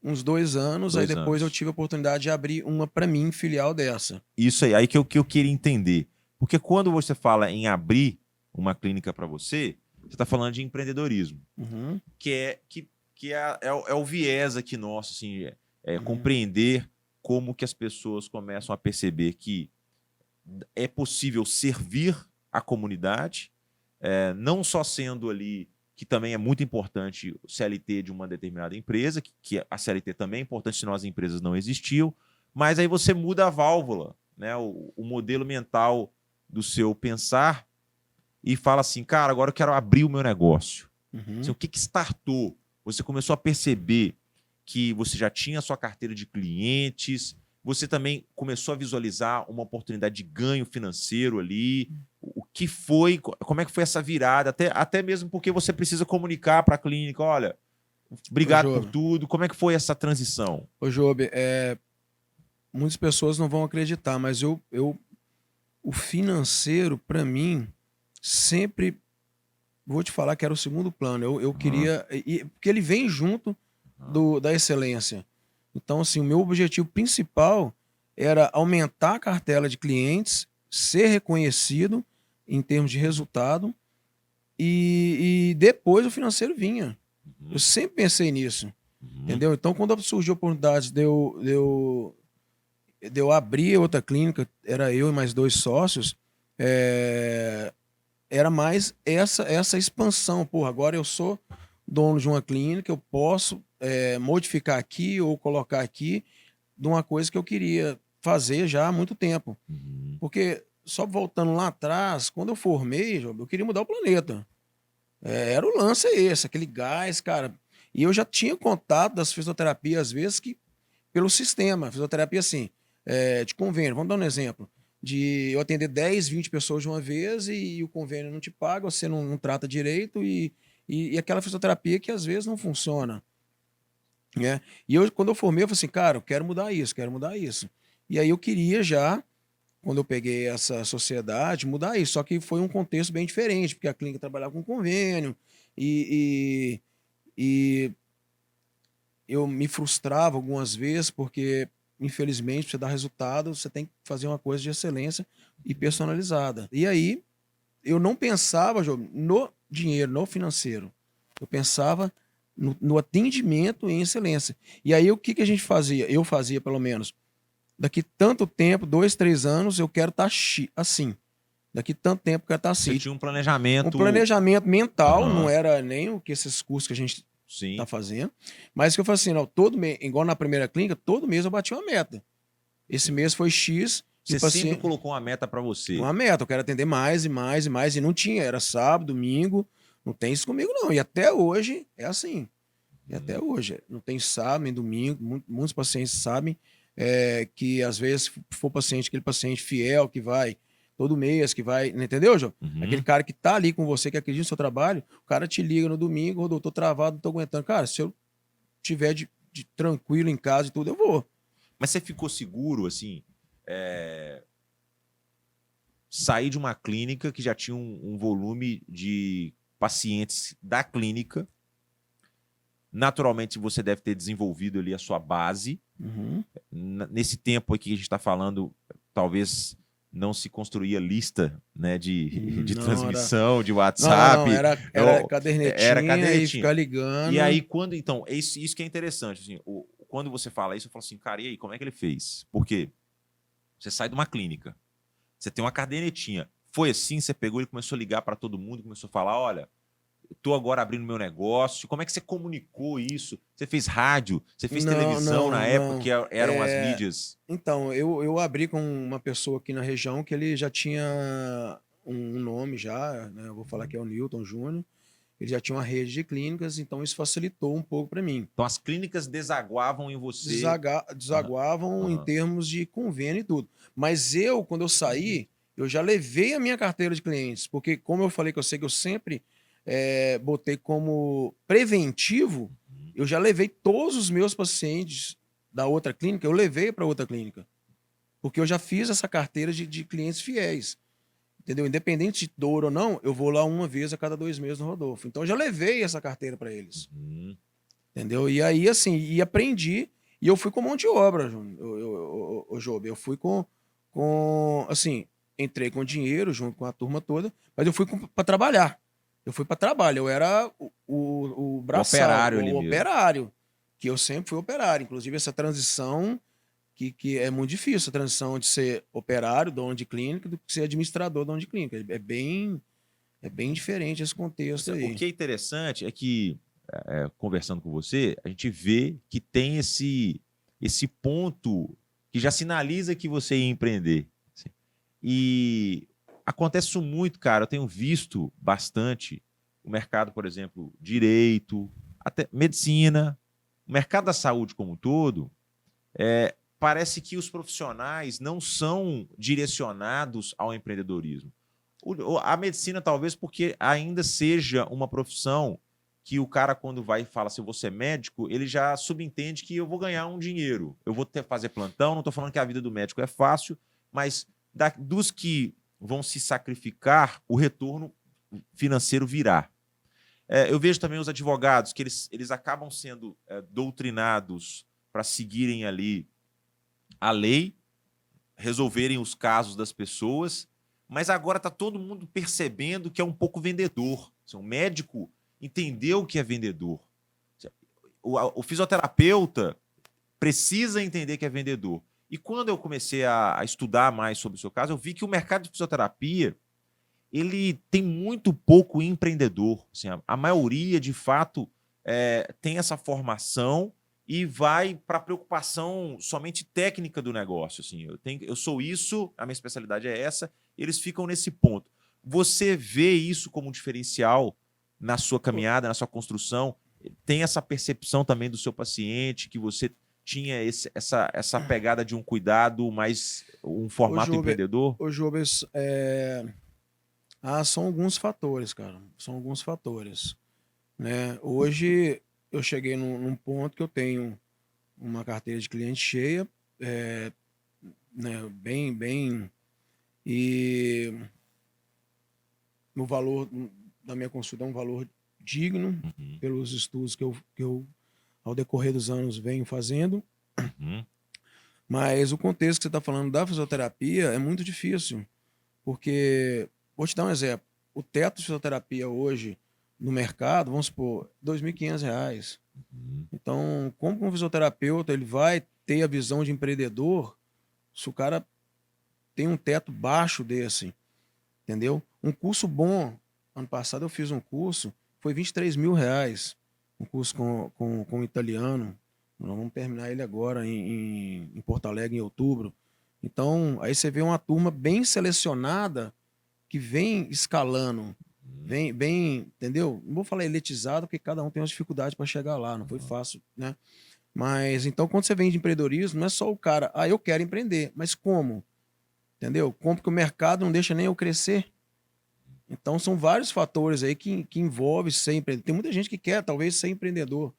Uns 2 anos, aí depois eu tive a oportunidade de abrir uma para mim, filial dessa. Isso aí que eu queria entender. Porque quando você fala em abrir uma clínica para você está falando de empreendedorismo, que é o viés aqui nosso, assim, compreender como que as pessoas começam a perceber que é possível servir a comunidade, não só sendo ali, que também é muito importante, o CLT de uma determinada empresa, que a CLT também é importante, senão as empresas não existiam, mas aí você muda a válvula, né, o modelo mental do seu pensar e fala assim, cara, agora eu quero abrir o meu negócio. Assim, o que startou? Você começou a perceber que você já tinha a sua carteira de clientes, você também começou a visualizar uma oportunidade de ganho financeiro ali. O que foi, como é que foi essa virada? Até mesmo porque você precisa comunicar para a clínica, olha, obrigado por tudo. Como é que foi essa transição? Ô, Job, muitas pessoas não vão acreditar, mas o financeiro, para mim, sempre, vou te falar que era o segundo plano. Eu queria, porque ele vem junto da excelência. Então, assim, o meu objetivo principal era aumentar a cartela de clientes, ser reconhecido em termos de resultado e depois o financeiro vinha. Eu sempre pensei nisso, entendeu? Então, quando surgiu a oportunidade de eu abrir outra clínica, era eu e mais 2 sócios, era mais essa expansão. Porra, agora eu sou dono de uma clínica, eu posso modificar aqui ou colocar aqui de uma coisa que eu queria fazer já há muito tempo. Porque, só voltando lá atrás, quando eu formei, eu queria mudar o planeta. Era o lance esse, aquele gás, cara. E eu já tinha contato das fisioterapias, às vezes, pelo sistema. Fisioterapia, assim, de convênio. Vamos dar um exemplo. De eu atender 10, 20 pessoas de uma vez e o convênio não te paga, você não trata direito e aquela fisioterapia que às vezes não funciona. né? E quando eu formei, eu falei assim, cara, eu quero mudar isso, quero mudar isso. E aí eu queria já, quando eu peguei essa sociedade, mudar isso. Só que foi um contexto bem diferente, porque a clínica trabalhava com convênio e eu me frustrava algumas vezes, porque, infelizmente, para você dar resultado, você tem que fazer uma coisa de excelência e personalizada. E aí, eu não pensava, Jô, no dinheiro, no financeiro. Eu pensava no atendimento em excelência. E aí, o que, que a gente fazia? Eu fazia, pelo menos. Daqui tanto tempo, 2, 3 anos, eu quero estar assim. Daqui tanto tempo, eu quero estar Você assim. tinha um Um planejamento. planejamento mental, não Aham, era nem o que esses cursos que a gente tá sim. fazendo. Mas que eu falei assim, não, todo mês, igual na primeira clínica, todo mês eu bati uma meta. Esse mês foi X e Você o sempre paciente. colocou uma meta para você. Uma meta, eu quero atender mais e mais e mais. E não tinha, era sábado, domingo. Não tem isso comigo, não. E até hoje é assim. E até hoje. Não tem sábado nem domingo. Muitos pacientes sabem que, às vezes, se for paciente, aquele paciente fiel que vai todo mês, que vai. Entendeu, João? Aquele Uhum. cara que tá ali com você, que acredita no seu trabalho, o cara te liga no domingo, Rodolfo, tô travado, não tô aguentando. Cara, se eu tiver de tranquilo em casa e tudo, eu vou. Mas você ficou seguro, assim, sair de uma clínica que já tinha um volume de pacientes da clínica. Naturalmente, você deve ter desenvolvido ali a sua base. Uhum. Nesse tempo aqui que a gente está falando, talvez não se construía lista, né, de Não, transmissão, de não, WhatsApp. era Era cadernetinha e cadernetinha. ficar E ligando. aí, quando. Então, isso que é interessante. Assim, quando você fala isso, eu falo assim, cara, e aí, como é que ele fez? Porque você sai de uma clínica, você tem uma cadernetinha. Foi assim, você pegou, ele começou a ligar para todo mundo, começou a falar: olha, estou agora abrindo meu negócio. Como é que você comunicou isso? Você fez rádio? Você fez Não, televisão na não, época não. que eram as mídias? Então, eu abri com uma pessoa aqui na região que ele já tinha um nome já, né? Eu vou falar que é o Newton Júnior. Ele já tinha uma rede de clínicas, então isso facilitou um pouco para mim. Então as clínicas desaguavam em você. Aham, Desaguavam em aham. termos de convênio e tudo. Mas eu, quando eu saí, eu já levei a minha carteira de clientes, porque como eu falei que eu sei que eu sempre botei como preventivo, eu já levei todos os meus pacientes da outra clínica, eu levei para outra clínica. Porque eu já fiz essa carteira de clientes fiéis. Entendeu? Independente de dor ou não, eu vou lá uma vez a cada 2 meses no Rodolfo. Então eu já levei essa carteira para eles. Uhum. Entendeu? E aí, assim, e aprendi. E eu fui com um monte de obra, Job. Eu fui assim, entrei com dinheiro junto com a turma toda, mas eu fui para trabalhar. Eu fui para trabalho. Eu era o O braçal, operário ali o mesmo. operário. Que eu sempre fui operário. Inclusive, essa transição que é muito difícil, a transição de ser operário, dono de clínica, do que ser administrador, dono de clínica. É bem diferente esse contexto O aí. que é interessante é que, conversando com você, a gente vê que tem esse ponto que já sinaliza que você ia empreender. Assim. E acontece isso muito, cara. Eu tenho visto bastante o mercado, por exemplo, direito, até medicina, o mercado da saúde como um todo. Parece que os profissionais não são direcionados ao empreendedorismo. A medicina, talvez, porque ainda seja uma profissão que o cara, quando vai e fala se eu vou ser médico, ele já subentende que eu vou ganhar um dinheiro. Eu vou fazer plantão, não estou falando que a vida do médico é fácil, mas dos que vão se sacrificar, o retorno financeiro virá. Eu vejo também os advogados, que eles acabam sendo doutrinados para seguirem ali a lei, resolverem os casos das pessoas, mas agora está todo mundo percebendo que é um pouco vendedor. O médico entendeu que é vendedor. O fisioterapeuta precisa entender que é vendedor. E quando eu comecei a estudar mais sobre o seu caso, eu vi que o mercado de fisioterapia ele tem muito pouco empreendedor. Assim, a maioria, de fato, tem essa formação e vai para a preocupação somente técnica do negócio. Assim, eu sou isso, a minha especialidade é essa, eles ficam nesse ponto. Você vê isso como um diferencial na sua caminhada, na sua construção? Tem essa percepção também do seu paciente, que você tinha essa pegada de um cuidado, mais um formato empreendedor? Ô, Jobes, são alguns fatores, cara. São alguns fatores, né? Hoje eu cheguei num ponto que eu tenho uma carteira de cliente cheia, é, né, bem, e o valor da minha consulta é um valor digno Uhum, pelos estudos que eu ao decorrer dos anos, venho fazendo. uhum, Mas o contexto que você está falando da fisioterapia é muito difícil, porque, vou te dar um exemplo, o teto de fisioterapia hoje no mercado, vamos supor, R$ 2.500. uhum. Então, como um fisioterapeuta ele vai ter a visão de empreendedor se o cara tem um teto baixo desse, entendeu? Um curso bom, ano passado eu fiz um curso, foi R$ 23.000, um curso com italiano. Nós vamos terminar ele agora em Porto Alegre, em outubro. Então, aí você vê uma turma bem selecionada que vem escalando, entendeu? Não vou falar elitizado, porque cada um tem uma dificuldade para chegar lá, não foi fácil, né? Mas então, quando você vem de empreendedorismo, não é só o cara, eu quero empreender, mas como? Entendeu? Como que o mercado não deixa nem eu crescer? Então, são vários fatores aí que envolvem ser empreendedor. Tem muita gente que quer, talvez, ser empreendedor.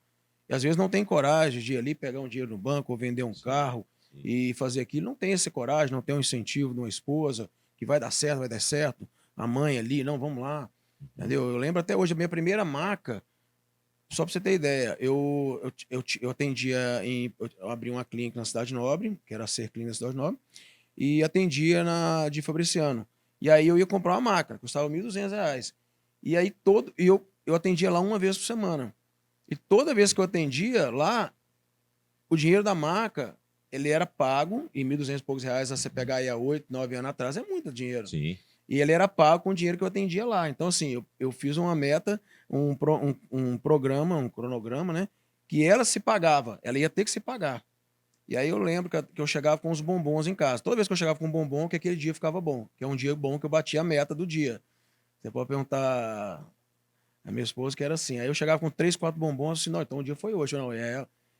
E às vezes não tem coragem de ir ali pegar um dinheiro no banco ou vender um Sim, carro sim. e fazer aquilo. Não tem essa coragem, não tem um incentivo de uma esposa que vai dar certo, vai dar certo. A mãe ali, não, vamos lá. Uhum, Entendeu? Eu lembro até hoje a minha primeira maca, só para você ter ideia, eu atendia eu abri uma clínica na Cidade Nobre, que era a Ser Clínica da Cidade Nobre, e atendia na de Fabriciano. E aí eu ia comprar uma máquina, custava R$ 1.200. E aí eu atendia lá uma vez por semana. E toda vez que eu atendia lá, o dinheiro da maca, ele era pago, e R$ 1.200 e poucos reais, você uhum. pegar aí há 8, 9 anos atrás, é muito dinheiro. Sim. E ele era pago com o dinheiro que eu atendia lá. Então, assim, eu fiz uma meta, um programa, um cronograma, né? Que ela se pagava, ela ia ter que se pagar. E aí eu lembro que eu chegava com os bombons em casa. Toda vez que eu chegava com um bombom, que aquele dia ficava bom. Que é um dia bom que eu batia a meta do dia. Você pode perguntar a minha esposa que era assim. Aí eu chegava com 3, 4 bombons, assim, não, então o dia foi hoje. Não,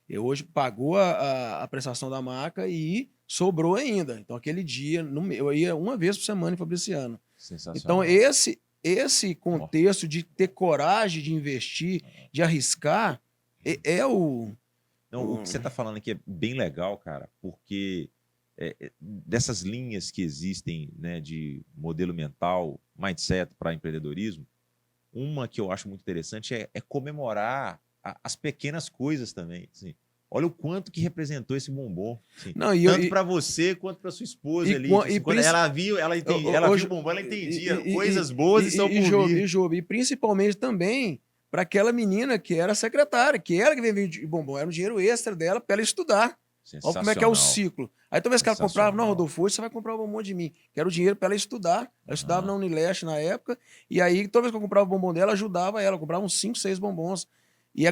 eu hoje pagou a prestação da marca e sobrou ainda. Então aquele dia, eu ia uma vez por semana em Fabriciano. Então Sensacional. esse Ó, contexto de ter coragem de investir, de arriscar, é não, o que você está falando aqui é bem legal, cara, porque dessas linhas que existem, né, de modelo mental, mindset para empreendedorismo, uma que eu acho muito interessante é comemorar as pequenas coisas também. Assim. Olha o quanto que representou esse bombom, assim, Não, tanto para você quanto para sua esposa ali. Tipo e assim, quando ela viu, ela entendi, ela viu o hoje bombom, ela entendia coisas boas estão por Job, vir. e principalmente também para aquela menina que era secretária, que era que vendia de bombom, era um dinheiro extra dela para ela estudar. Olha como é que é o Sensacional, ciclo. Aí toda vez que ela comprava, não, sensacional. Rodolfo, hoje você vai comprar um bombom de mim. Que era o dinheiro para ela estudar. Ela estudava na Aham. Unileste na época. E aí, toda vez que eu comprava o bombom dela, ajudava ela. Eu comprava uns 5, 6 bombons. E,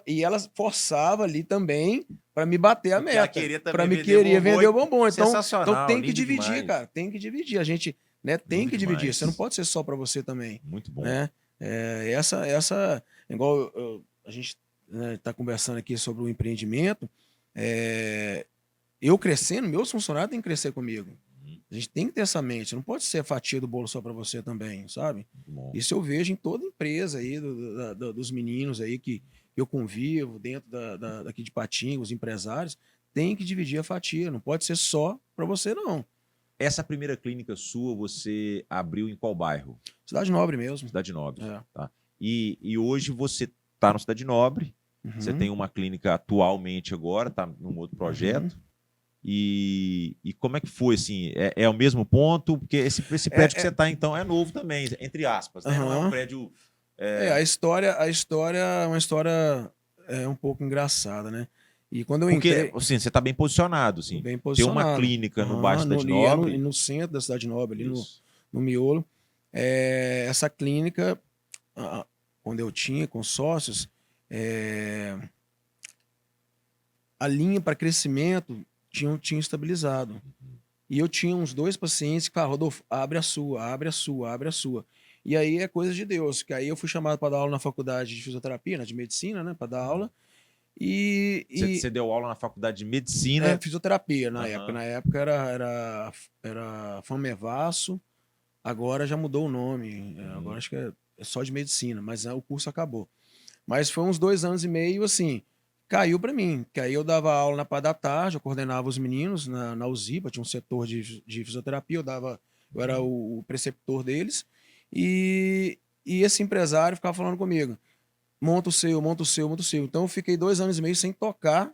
e ela forçava ali também para me bater a Porque ela meta. queria Para também me vender querer bombom. vender o bombom. Então Sensacional, tem que lindo dividir, demais. cara. Tem que dividir. A gente, né, tem Lindo que dividir. Você não demais. pode ser só para você também. Muito bom. Né? Igual a gente está conversando aqui sobre o empreendimento. É, eu crescendo, meus funcionários têm que crescer comigo. Uhum, A gente tem que ter essa mente. Não pode ser a fatia do bolo só para você também, sabe? muito bom. Isso eu vejo em toda empresa aí, dos meninos aí que eu convivo, dentro daqui de Patinga, os empresários, tem que dividir a fatia. Não pode ser só para você, não. Essa primeira clínica sua, você abriu em qual bairro? Cidade Nobre mesmo. Cidade Nobre. É. Tá? E hoje você está no Cidade Nobre, você Uhum, tem uma clínica atualmente agora, está num outro uhum. projeto. E como é que foi, assim? É o mesmo ponto? Porque esse prédio que É, você está, então, é novo também, entre aspas, né? Não é um aham. prédio... A história é uma história um pouco engraçada, né? E quando eu Porque, entrei, assim, você está bem posicionado, tô assim. bem Ter uma posicionado. clínica no bairro Aham, Cidade e é Nobre... no centro da Cidade Nobre, ali Isso. no miolo. Essa clínica, ah, quando eu tinha com sócios, é, a linha para crescimento tinha estabilizado. E eu tinha uns 2 pacientes que falavam, Rodolfo, abre a sua, abre a sua, abre a sua. E aí é coisa de Deus, que aí eu fui chamado para dar aula na faculdade de fisioterapia, né, de medicina, né, para dar aula. E Você deu aula na faculdade de medicina. fisioterapia na época. Aham. Na época era Famevasso, agora já mudou o nome. Agora Uhum. acho que é só de medicina, mas o curso acabou. Mas foi uns 2 anos e meio, assim, caiu para mim. Que aí eu dava aula na parte da tarde, eu coordenava os meninos na USIPA, tinha um setor de fisioterapia, eu era o preceptor deles. E esse empresário ficava falando comigo, monta o seu, monta o seu, monta o seu. Então eu fiquei 2 anos e meio sem tocar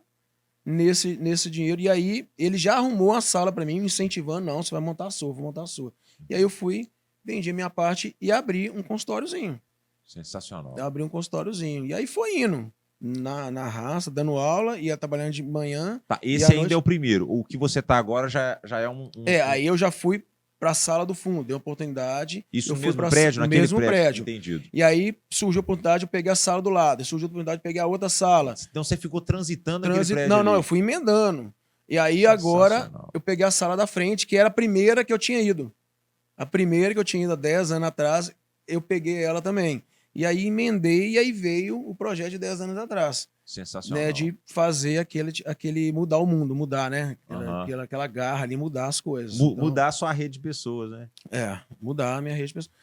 nesse dinheiro. E aí ele já arrumou a sala para mim, me incentivando, não, você vai montar a sua, vou montar a sua. E aí eu fui, vendi a minha parte e abri um consultóriozinho. Sensacional. Abri um consultóriozinho. E aí foi indo. Na raça, dando aula, ia trabalhando de manhã. Tá, e esse à ainda noite... é o primeiro. O que você tá agora já é Aí eu já fui para a sala do fundo, dei oportunidade. Isso eu no fui mesmo para prédio, no naquele mesmo prédio. Entendido. E aí surgiu a oportunidade, eu peguei a sala do lado. Surgiu a oportunidade, eu peguei a outra sala. Então você ficou transitando aquele prédio Não, ali. não, eu fui emendando. E aí agora Sensacional. eu peguei a sala da frente, que era a primeira que eu tinha ido. A primeira que eu tinha ido há 10 anos atrás, eu peguei ela também. E aí emendei e aí veio o projeto de 10 anos atrás. Sensacional. Né, de fazer aquele mudar o mundo, mudar, né? Aham. Aquela garra ali, mudar as coisas. Então, Mudar a sua rede de pessoas, né? mudar a minha rede pessoal.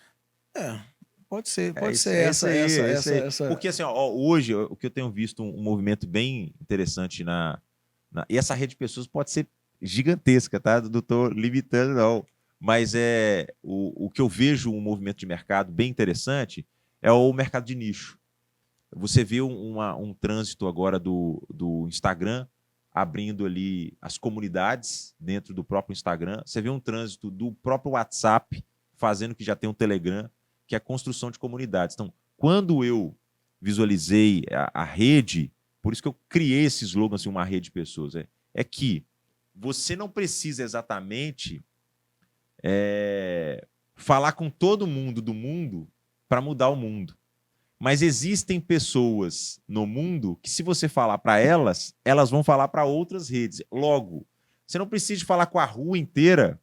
Pode ser É isso aí. essa. Porque assim, ó, hoje o que eu tenho visto um movimento bem interessante e essa rede de pessoas pode ser gigantesca, tá? Não tô limitando, não. Mas o que eu vejo um movimento de mercado bem interessante é o mercado de nicho. Você vê um trânsito agora do Instagram abrindo ali as comunidades dentro do próprio Instagram. Você vê um trânsito do próprio WhatsApp fazendo que já tem um Telegram, que é a construção de comunidades. Então, quando eu visualizei a rede, por isso que eu criei esse slogan, assim, uma rede de pessoas, é que você não precisa exatamente falar com todo mundo do mundo para mudar o mundo. Mas existem pessoas no mundo que, se você falar para elas, elas vão falar para outras redes. Logo, você não precisa de falar com a rua inteira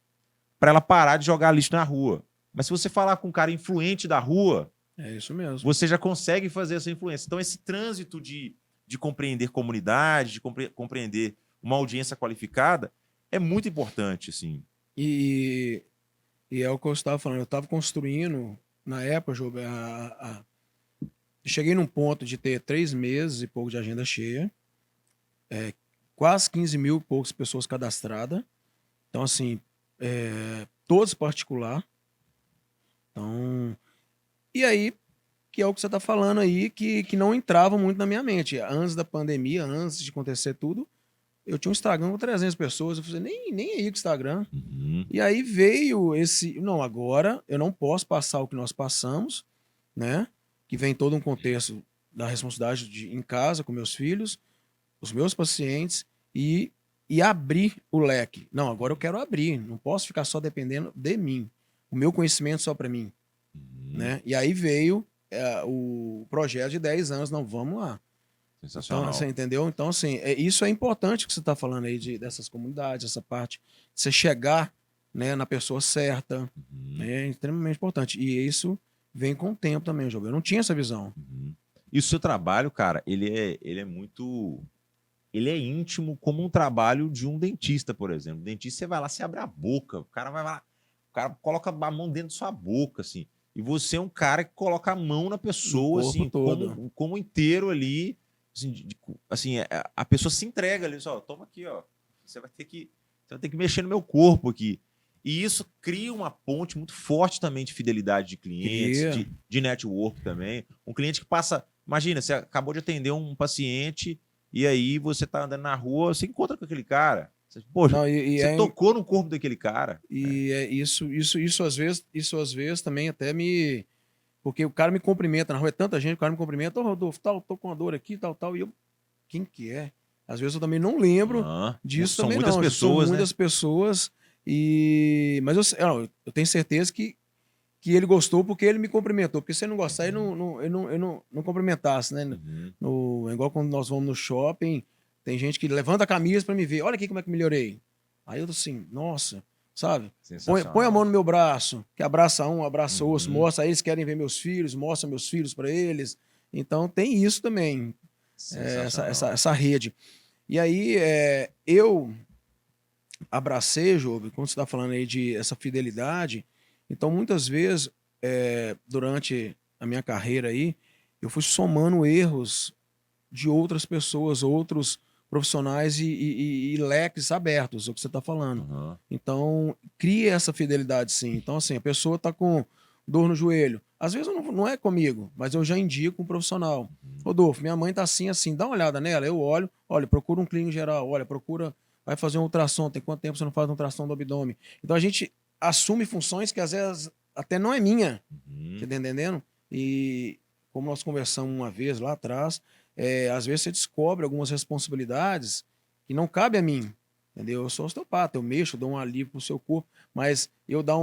para ela parar de jogar lixo na rua. Mas se você falar com um cara influente da rua, é isso mesmo. Você já consegue fazer essa influência. Então, esse trânsito de compreender comunidade, de compreender uma audiência qualificada, é muito importante, assim. E é o que eu estava falando. Eu estava construindo, na época, Job, cheguei num ponto de ter 3 meses e pouco de agenda cheia, quase 15 mil e poucas pessoas cadastradas. Então, assim, todos particular. Então, e aí, que é o que você está falando aí, que não entrava muito na minha mente. Antes da pandemia, antes de acontecer tudo, eu tinha um Instagram com 300 pessoas. Eu falei, nem aí com o Instagram. Uhum. E aí veio esse... Não, agora eu não posso passar o que nós passamos, né? Que vem todo um contexto da responsabilidade em casa, com meus filhos, os meus pacientes, e abrir o leque. Não, agora eu quero abrir. Não posso ficar só dependendo de mim. O meu conhecimento só para mim. Né? E aí veio o projeto de 10 anos. Não, vamos lá. Sensacional. Então, você entendeu? Então, assim, isso é importante que você está falando aí dessas comunidades, essa parte. Você chegar, né, na pessoa certa, é extremamente importante. E isso vem com o tempo também, Jogo. Eu não tinha essa visão. E o seu trabalho, cara, ele é muito... Ele é íntimo como um trabalho de um dentista, por exemplo. O dentista, você vai lá, você abre a boca, o cara vai lá, o cara coloca a mão dentro da sua boca, assim. E você é um cara que coloca a mão na pessoa, assim, como inteiro ali. Assim, a pessoa se entrega ali, só, toma aqui, ó. Você vai ter que mexer no meu corpo aqui. E isso cria uma ponte muito forte também de fidelidade de clientes, de network também. Um cliente que passa... Imagina, você acabou de atender um paciente e aí você tá andando na rua, você encontra com aquele cara. Poxa, não, você tocou no corpo daquele cara. E isso às vezes também até me... Porque o cara me cumprimenta na rua, é tanta gente, o cara me cumprimenta, ô Rodolfo, tal, tô com uma dor aqui, tal, e eu, quem que é? Às vezes eu também não lembro disso são também muitas não. Pessoas, são muitas pessoas, mas eu tenho certeza que ele gostou porque ele me cumprimentou, porque se ele não gostar, ele não cumprimentasse, né? Igual quando nós vamos no shopping, tem gente que levanta a camisa para me ver, olha aqui como é que melhorei. Aí eu tô assim, nossa... Sabe? Põe a mão no meu braço, que abraça um, abraça outro, mostra, eles querem ver meus filhos, mostra meus filhos para eles. Então tem isso também, essa rede. E aí eu abracei, Job, quando você está falando aí de essa fidelidade, então muitas vezes, durante a minha carreira aí, eu fui somando erros de outras pessoas, outros profissionais e leques abertos, é o que você está falando. Aham. Então, cria essa fidelidade, sim. Então, assim, a pessoa está com dor no joelho. Às vezes não é comigo, mas eu já indico um profissional. Rodolfo, minha mãe tá assim, assim, dá uma olhada nela. Eu olho, olha, procura um clínico geral, olha, procura, vai fazer um ultrassom. Tem quanto tempo você não faz um ultrassom do abdômen? Então a gente assume funções que às vezes até não é minha, você tá entendendo? E como nós conversamos uma vez lá atrás, às vezes você descobre algumas responsabilidades que não cabe a mim, entendeu? Eu sou osteopata, eu mexo, dou um alívio pro seu corpo, mas eu dar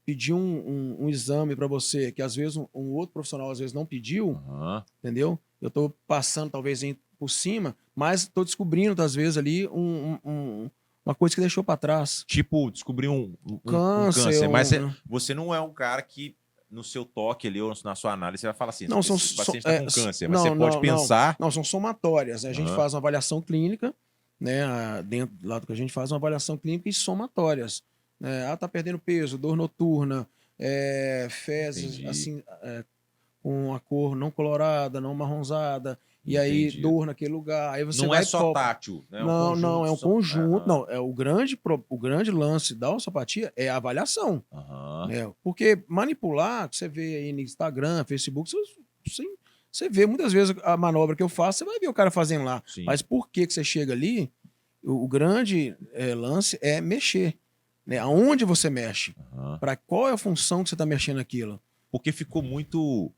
pedir um exame para você que às vezes um outro profissional às vezes não pediu, Aham. entendeu? Eu estou passando talvez por cima, mas estou descobrindo às vezes ali uma coisa que deixou para trás. Tipo, descobrir um Câncer, câncer, mas um- você não é um cara que no seu toque ali ou na sua análise você vai falar assim, Não, são esse paciente está com câncer, mas você não, pode não, não, pensar. não, são somatórias, né? A gente Aham. faz uma avaliação clínica, né? Dentro lá do que a gente faz uma avaliação clínica e somatórias, né? Ah, tá perdendo peso, dor noturna, fezes, Entendi. assim, com a cor não colorada, não marronzada, e aí Entendi. dor naquele lugar. Aí você Não vai é e só palpa. tátil, né? É um Não, conjunto. não, é um São... conjunto. Aham. Não, o grande lance da osteopatia é a avaliação. Aham. Né? Porque manipular, que você vê aí no Instagram, Facebook, você vê muitas vezes a manobra que eu faço, você vai ver o cara fazendo lá. Sim. Mas por que você chega ali? O grande lance é mexer. Né? Aonde você mexe? Aham. Para qual é a função que você está mexendo aquilo? Porque ficou muito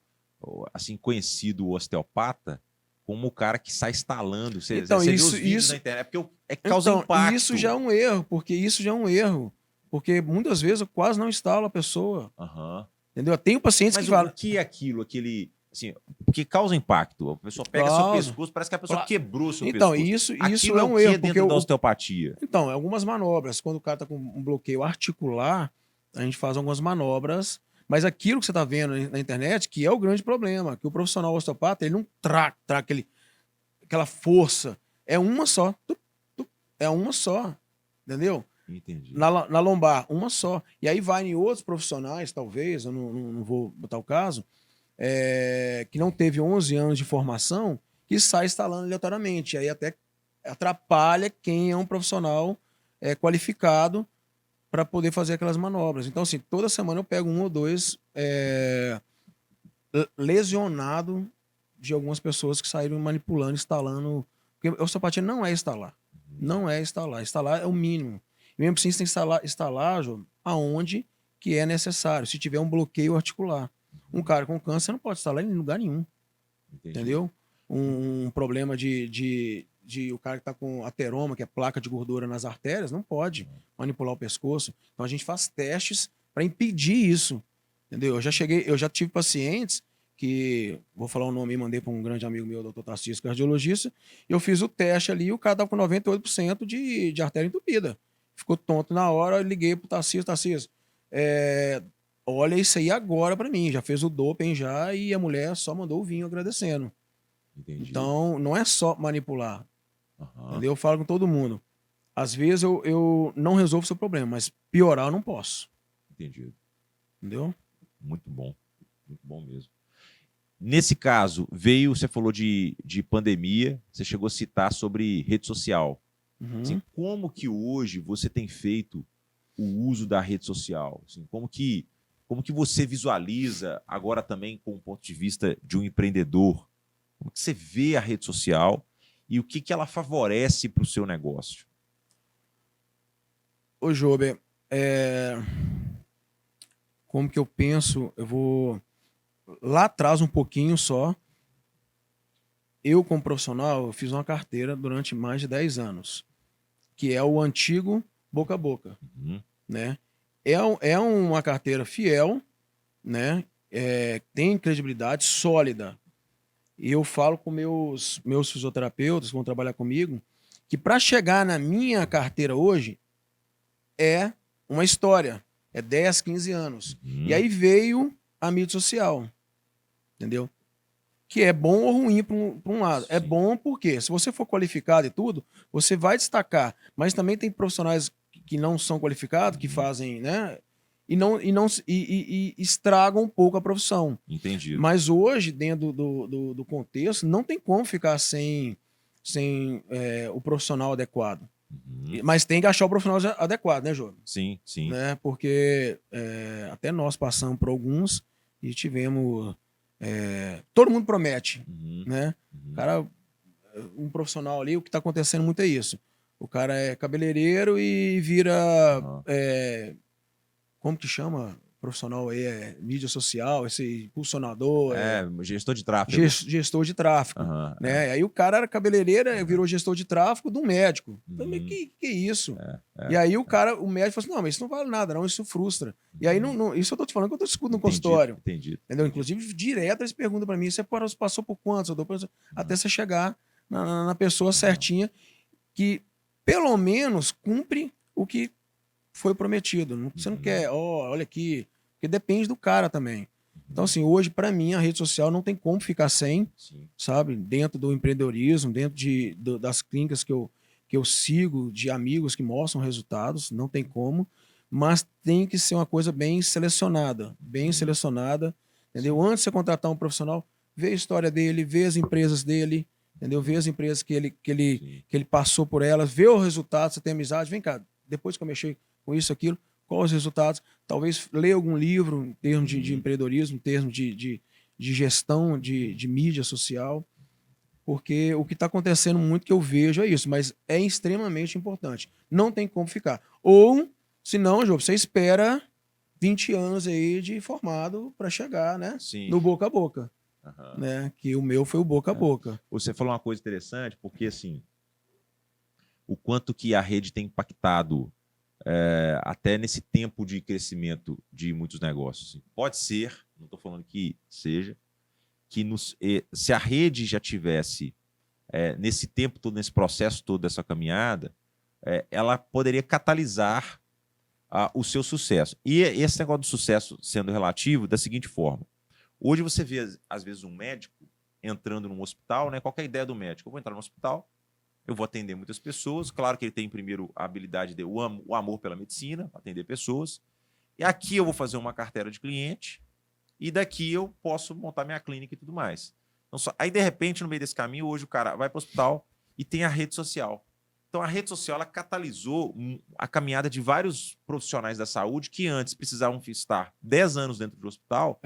assim conhecido o osteopata como o cara que sai estalando. Então, você vê isso- os vídeos isso- na internet, porque causa Então, impacto. isso já é um erro, porque isso já é um erro. Porque muitas vezes eu quase não instalo a pessoa. Aham. Entendeu? Tem pacientes Mas que o falam. que é aquilo? Aquele. Assim, porque causa impacto. A pessoa pega seu Causa. pescoço, parece que a pessoa Claro. quebrou seu Então, pescoço. isso Aquilo é o um que erro, dentro porque da osteopatia? Então, algumas manobras, quando o cara está com um bloqueio articular, a gente faz algumas manobras, mas aquilo que você está vendo na internet, que é o grande problema, que o profissional osteopata, ele não traga aquela força. É uma só. É uma só. Entendeu? Entendi. Na lombar, uma só. E aí vai em outros profissionais, talvez, eu não vou botar o caso, que não teve 11 anos de formação, que sai instalando aleatoriamente. Aí até atrapalha quem é um profissional qualificado para poder fazer aquelas manobras. Então, assim, toda semana eu pego um ou dois lesionado de algumas pessoas que saíram manipulando, instalando. Porque a osteopatia não é instalar. Não é instalar. Instalar é o mínimo. E mesmo assim, você tem que instalar Jô, aonde que é necessário, se tiver um bloqueio articular. Um cara com câncer não pode instalar em lugar nenhum. Entendi. Entendeu? Um problema de o cara que está com ateroma, que é placa de gordura nas artérias, não pode manipular o pescoço. Então a gente faz testes para impedir isso. Entendeu? Eu já tive pacientes que, vou falar o nome, mandei para um grande amigo meu, doutor Tarcísio, cardiologista, eu fiz o teste ali e o cara estava com 98% de artéria entupida. Ficou tonto na hora, eu liguei pro Tarcísio, olha isso aí agora para mim, já fez o doping já e a mulher só mandou o vinho agradecendo. Entendi. Então, não é só manipular. Aham. Entendeu? Eu falo com todo mundo. Às vezes eu não resolvo o seu problema, mas piorar eu não posso. Entendido. Entendeu? Muito bom. Muito bom mesmo. Nesse caso, você falou de pandemia, você chegou a citar sobre rede social. Uhum. Assim, como que hoje você tem feito o uso da rede social? Assim, como que você visualiza agora também com o ponto de vista de um empreendedor? Como que você vê a rede social e o que ela favorece para o seu negócio? Ô, Jober, como que eu penso? Eu vou lá atrás um pouquinho só. Eu, como profissional, eu fiz uma carteira durante mais de 10 anos, que é o antigo boca a boca. Uhum. Né? É uma carteira fiel, né? Tem credibilidade sólida. E eu falo com meus fisioterapeutas que vão trabalhar comigo que para chegar na minha carteira hoje é uma história. É 10, 15 anos. Uhum. E aí veio a mídia social. Entendeu? Que é bom ou ruim para um lado. É Sim. bom porque, se você for qualificado e tudo, você vai destacar. Mas também tem profissionais que não são qualificados, que fazem, né? e estragam um pouco a profissão. Entendido. Mas hoje, dentro do contexto, não tem como ficar sem o profissional adequado. Mas tem que achar o profissional adequado, né, Jô? Sim, sim. Né? Porque até nós passamos por alguns e tivemos... todo mundo promete, né? Cara, um profissional ali, o que está acontecendo muito é isso. O cara é cabeleireiro e vira... como que chama? Profissional aí mídia social, esse impulsionador. Gestor de tráfego. Gestor de tráfego. Né? Aí o cara era cabeleireiro, virou gestor de tráfego de um médico. Que é isso? E aí o médico falou assim: não, mas isso não vale nada, não, isso frustra. E aí, isso eu tô te falando que eu escuto no consultório. Entendi. Entendeu? Inclusive, direto eles perguntam para mim: você passou por quantos? Até você chegar na pessoa certinha que pelo menos cumpre o que foi prometido. Você não quer, olha aqui, porque depende do cara também. Então, assim, hoje, para mim, a rede social não tem como ficar sem, sabe? Dentro do empreendedorismo, dentro das clínicas que eu sigo, de amigos que mostram resultados, não tem como, mas tem que ser uma coisa bem selecionada, entendeu? Antes de você contratar um profissional, vê a história dele, vê as empresas dele, entendeu? Vê as empresas que ele passou por elas, vê o resultado, você tem amizade, vem cá, depois que eu mexi com isso, aquilo, quais os resultados, talvez ler algum livro em termos de empreendedorismo, em termos de gestão de mídia social, porque o que está acontecendo muito que eu vejo é isso, mas é extremamente importante. Não tem como ficar. Ou, se não, Jô, você espera 20 anos aí de formado para chegar, né? No boca a boca. Né? Que o meu foi o boca a boca. Você falou uma coisa interessante, porque assim, o quanto que a rede tem impactado até nesse tempo de crescimento de muitos negócios. Pode ser, não estou falando que seja, que se a rede já tivesse nesse tempo todo, nesse processo todo dessa caminhada, ela poderia catalisar o seu sucesso. E esse negócio do sucesso sendo relativo da seguinte forma. Hoje você vê, às vezes, um médico entrando num hospital, né? Qual que é a ideia do médico? Eu vou entrar no hospital, eu vou atender muitas pessoas. Claro que ele tem primeiro a habilidade, o amor pela medicina, atender pessoas. E aqui eu vou fazer uma carteira de cliente e daqui eu posso montar minha clínica e tudo mais. Então, aí, de repente, no meio desse caminho, hoje o cara vai para o hospital e tem a rede social. Então, a rede social ela catalisou a caminhada de vários profissionais da saúde que antes precisavam estar 10 anos dentro do hospital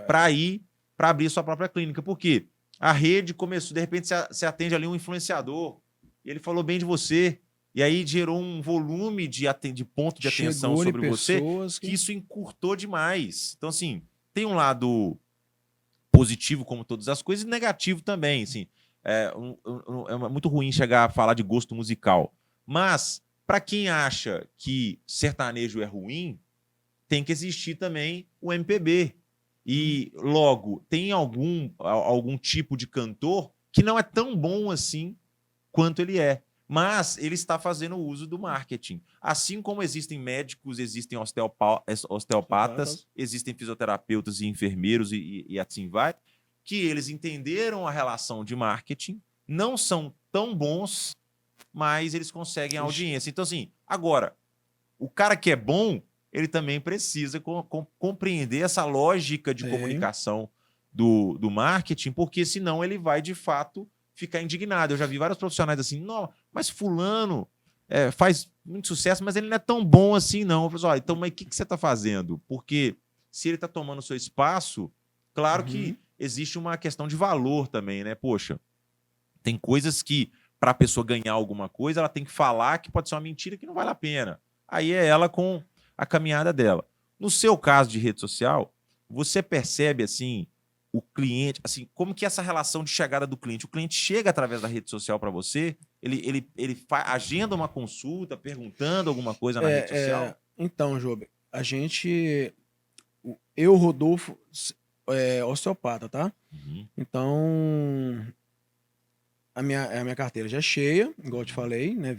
para abrir sua própria clínica. Por quê? A rede começou, de repente, você atende ali um influenciador, e ele falou bem de você, e aí gerou um volume de ponto de atenção sobre você, que isso encurtou demais. Então, assim, tem um lado positivo, como todas as coisas, e negativo também. Assim, é muito ruim chegar a falar de gosto musical. Mas, para quem acha que sertanejo é ruim, tem que existir também o MPB. E, logo, tem algum tipo de cantor que não é tão bom assim quanto ele é. Mas ele está fazendo uso do marketing. Assim como existem médicos, existem osteopatas, existem fisioterapeutas e enfermeiros e assim vai, que eles entenderam a relação de marketing, não são tão bons, mas eles conseguem a audiência. Então, assim, agora, o cara que é bom, ele também precisa compreender essa lógica de comunicação do marketing, porque senão ele vai, de fato, ficar indignado. Eu já vi vários profissionais assim, não, mas fulano faz muito sucesso, mas ele não é tão bom assim, não. Eu falo, olha, então, mas o que você está fazendo? Porque se ele está tomando o seu espaço, claro que existe uma questão de valor também, né? Poxa, tem coisas que, para a pessoa ganhar alguma coisa, ela tem que falar que pode ser uma mentira que não vale a pena. Aí é ela com a caminhada dela. No seu caso de rede social, você percebe, assim, o cliente, assim, como que essa relação de chegada do cliente? O cliente chega através da rede social para você? Ele agenda uma consulta, perguntando alguma coisa na rede social? Então, Job, eu, Rodolfo, osteopata, tá? Então, a minha carteira já é cheia, igual eu te falei, né?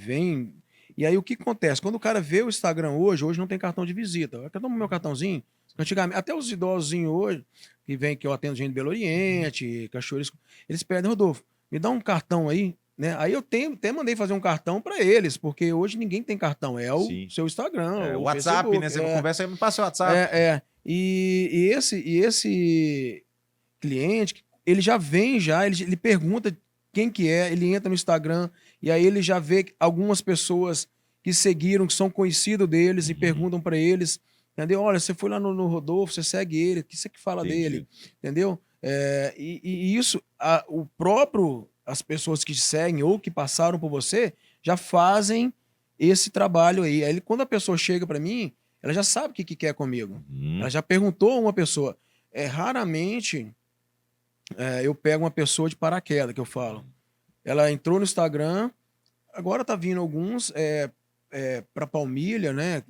E aí o que acontece? Quando o cara vê o Instagram hoje não tem cartão de visita. Eu quero meu cartãozinho. Antigamente, até os idosos hoje, que eu atendo gente de Belo Oriente, Cachoeiras, eles pedem, Rodolfo, me dá um cartão aí, né? Aí eu até mandei fazer um cartão para eles, porque hoje ninguém tem cartão, é o Sim. seu Instagram, O o WhatsApp, Facebook, né? Você conversa, me passa o WhatsApp. E esse cliente, ele já vem ele pergunta quem que é, ele entra no Instagram e aí ele já vê algumas pessoas que seguiram, que são conhecidos deles e perguntam para eles, entendeu? Olha, você foi lá no Rodolfo, você segue ele, o que você que fala dele, entendeu? E isso, as pessoas que te seguem ou que passaram por você já fazem esse trabalho aí. Aí quando a pessoa chega para mim, ela já sabe o que quer comigo. Ela já perguntou a uma pessoa. Raramente eu pego uma pessoa de paraquedas, que eu falo. Ela entrou no Instagram, agora tá vindo alguns para Palmilha, né?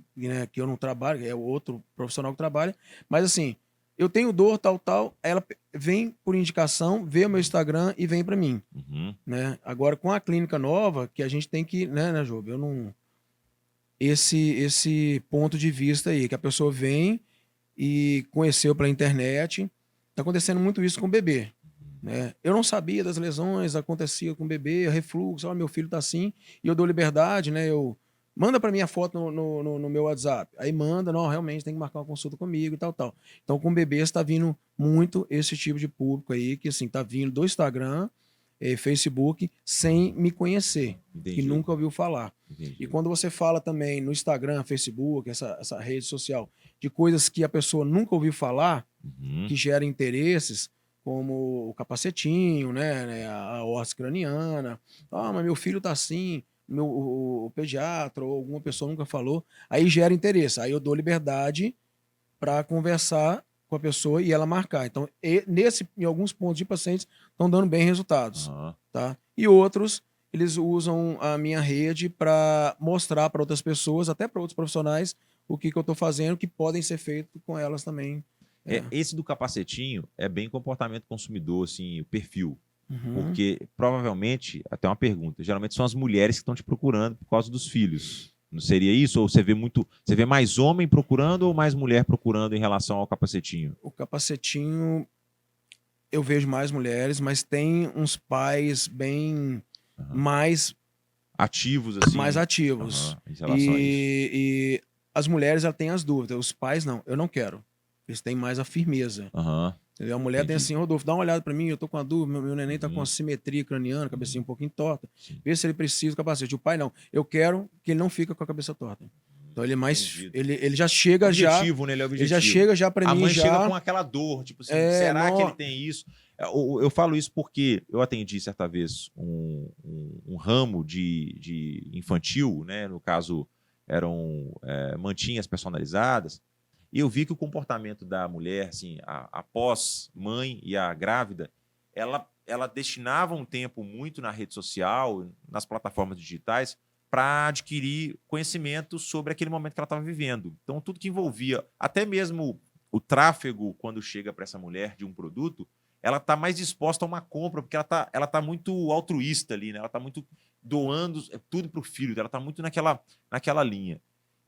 Que eu não trabalho, é outro profissional que trabalha. Mas assim, eu tenho dor, tal. Ela vem por indicação, vê o meu Instagram e vem para mim. Né? Agora, com a clínica nova, que a gente tem que, né, Job? Eu não. Esse ponto de vista aí, que a pessoa vem e conheceu pela internet. Tá acontecendo muito isso com o bebê. Né? Eu não sabia das lesões, acontecia com o bebê, refluxo, meu filho tá assim, e eu dou liberdade, né? Eu manda para mim a foto no meu WhatsApp. Aí manda, não, realmente tem que marcar uma consulta comigo e tal. Então, com bebês está vindo muito esse tipo de público aí, que assim, tá vindo do Instagram, Facebook, sem me conhecer, que nunca ouviu falar. E quando você fala também no Instagram, Facebook, essa rede social, de coisas que a pessoa nunca ouviu falar, que gera interesses, como o capacetinho, né, a órtese craniana. Mas meu filho tá assim, o pediatra ou alguma pessoa nunca falou. Aí gera interesse. Aí eu dou liberdade para conversar com a pessoa e ela marcar. Então, em alguns pontos de pacientes estão dando bem resultados. Tá? E outros, eles usam a minha rede para mostrar para outras pessoas, até para outros profissionais, o que eu estou fazendo, que podem ser feito com elas também. Esse do capacetinho é bem comportamento consumidor, assim, o perfil. Porque provavelmente, até uma pergunta, geralmente são as mulheres que estão te procurando por causa dos filhos. Não seria isso? Ou você vê mais homem procurando ou mais mulher procurando em relação ao capacetinho? O capacetinho, eu vejo mais mulheres, mas tem uns pais bem mais ativos, assim. Mais ativos. Em relação a isso. E as mulheres, ela tem as dúvidas. Os pais, não. Eu não quero. Eles têm mais a firmeza. Entendeu? A mulher tem assim, Rodolfo, dá uma olhada pra mim, eu tô com a dúvida, meu neném tá com a simetria craniana, cabecinha um pouquinho torta. Vê se ele precisa do capacete. O pai, não. Eu quero que ele não fique com a cabeça torta. Então ele é mais. Ele já chega objetivo, né? Ele é objetivo. Ele já chega já pra mim. A mãe já chega com aquela dor, tipo assim, será que ele tem isso? Eu falo isso porque eu atendi certa vez um ramo de infantil, né? No caso, eram mantinhas personalizadas. E eu vi que o comportamento da mulher, assim, após mãe e a grávida, ela destinava um tempo muito na rede social, nas plataformas digitais, para adquirir conhecimento sobre aquele momento que ela estava vivendo. Então, tudo que envolvia, até mesmo o tráfego, quando chega para essa mulher de um produto, ela está mais disposta a uma compra, porque ela tá muito altruísta ali, né? Ela está muito doando tudo para o filho, ela está muito naquela linha.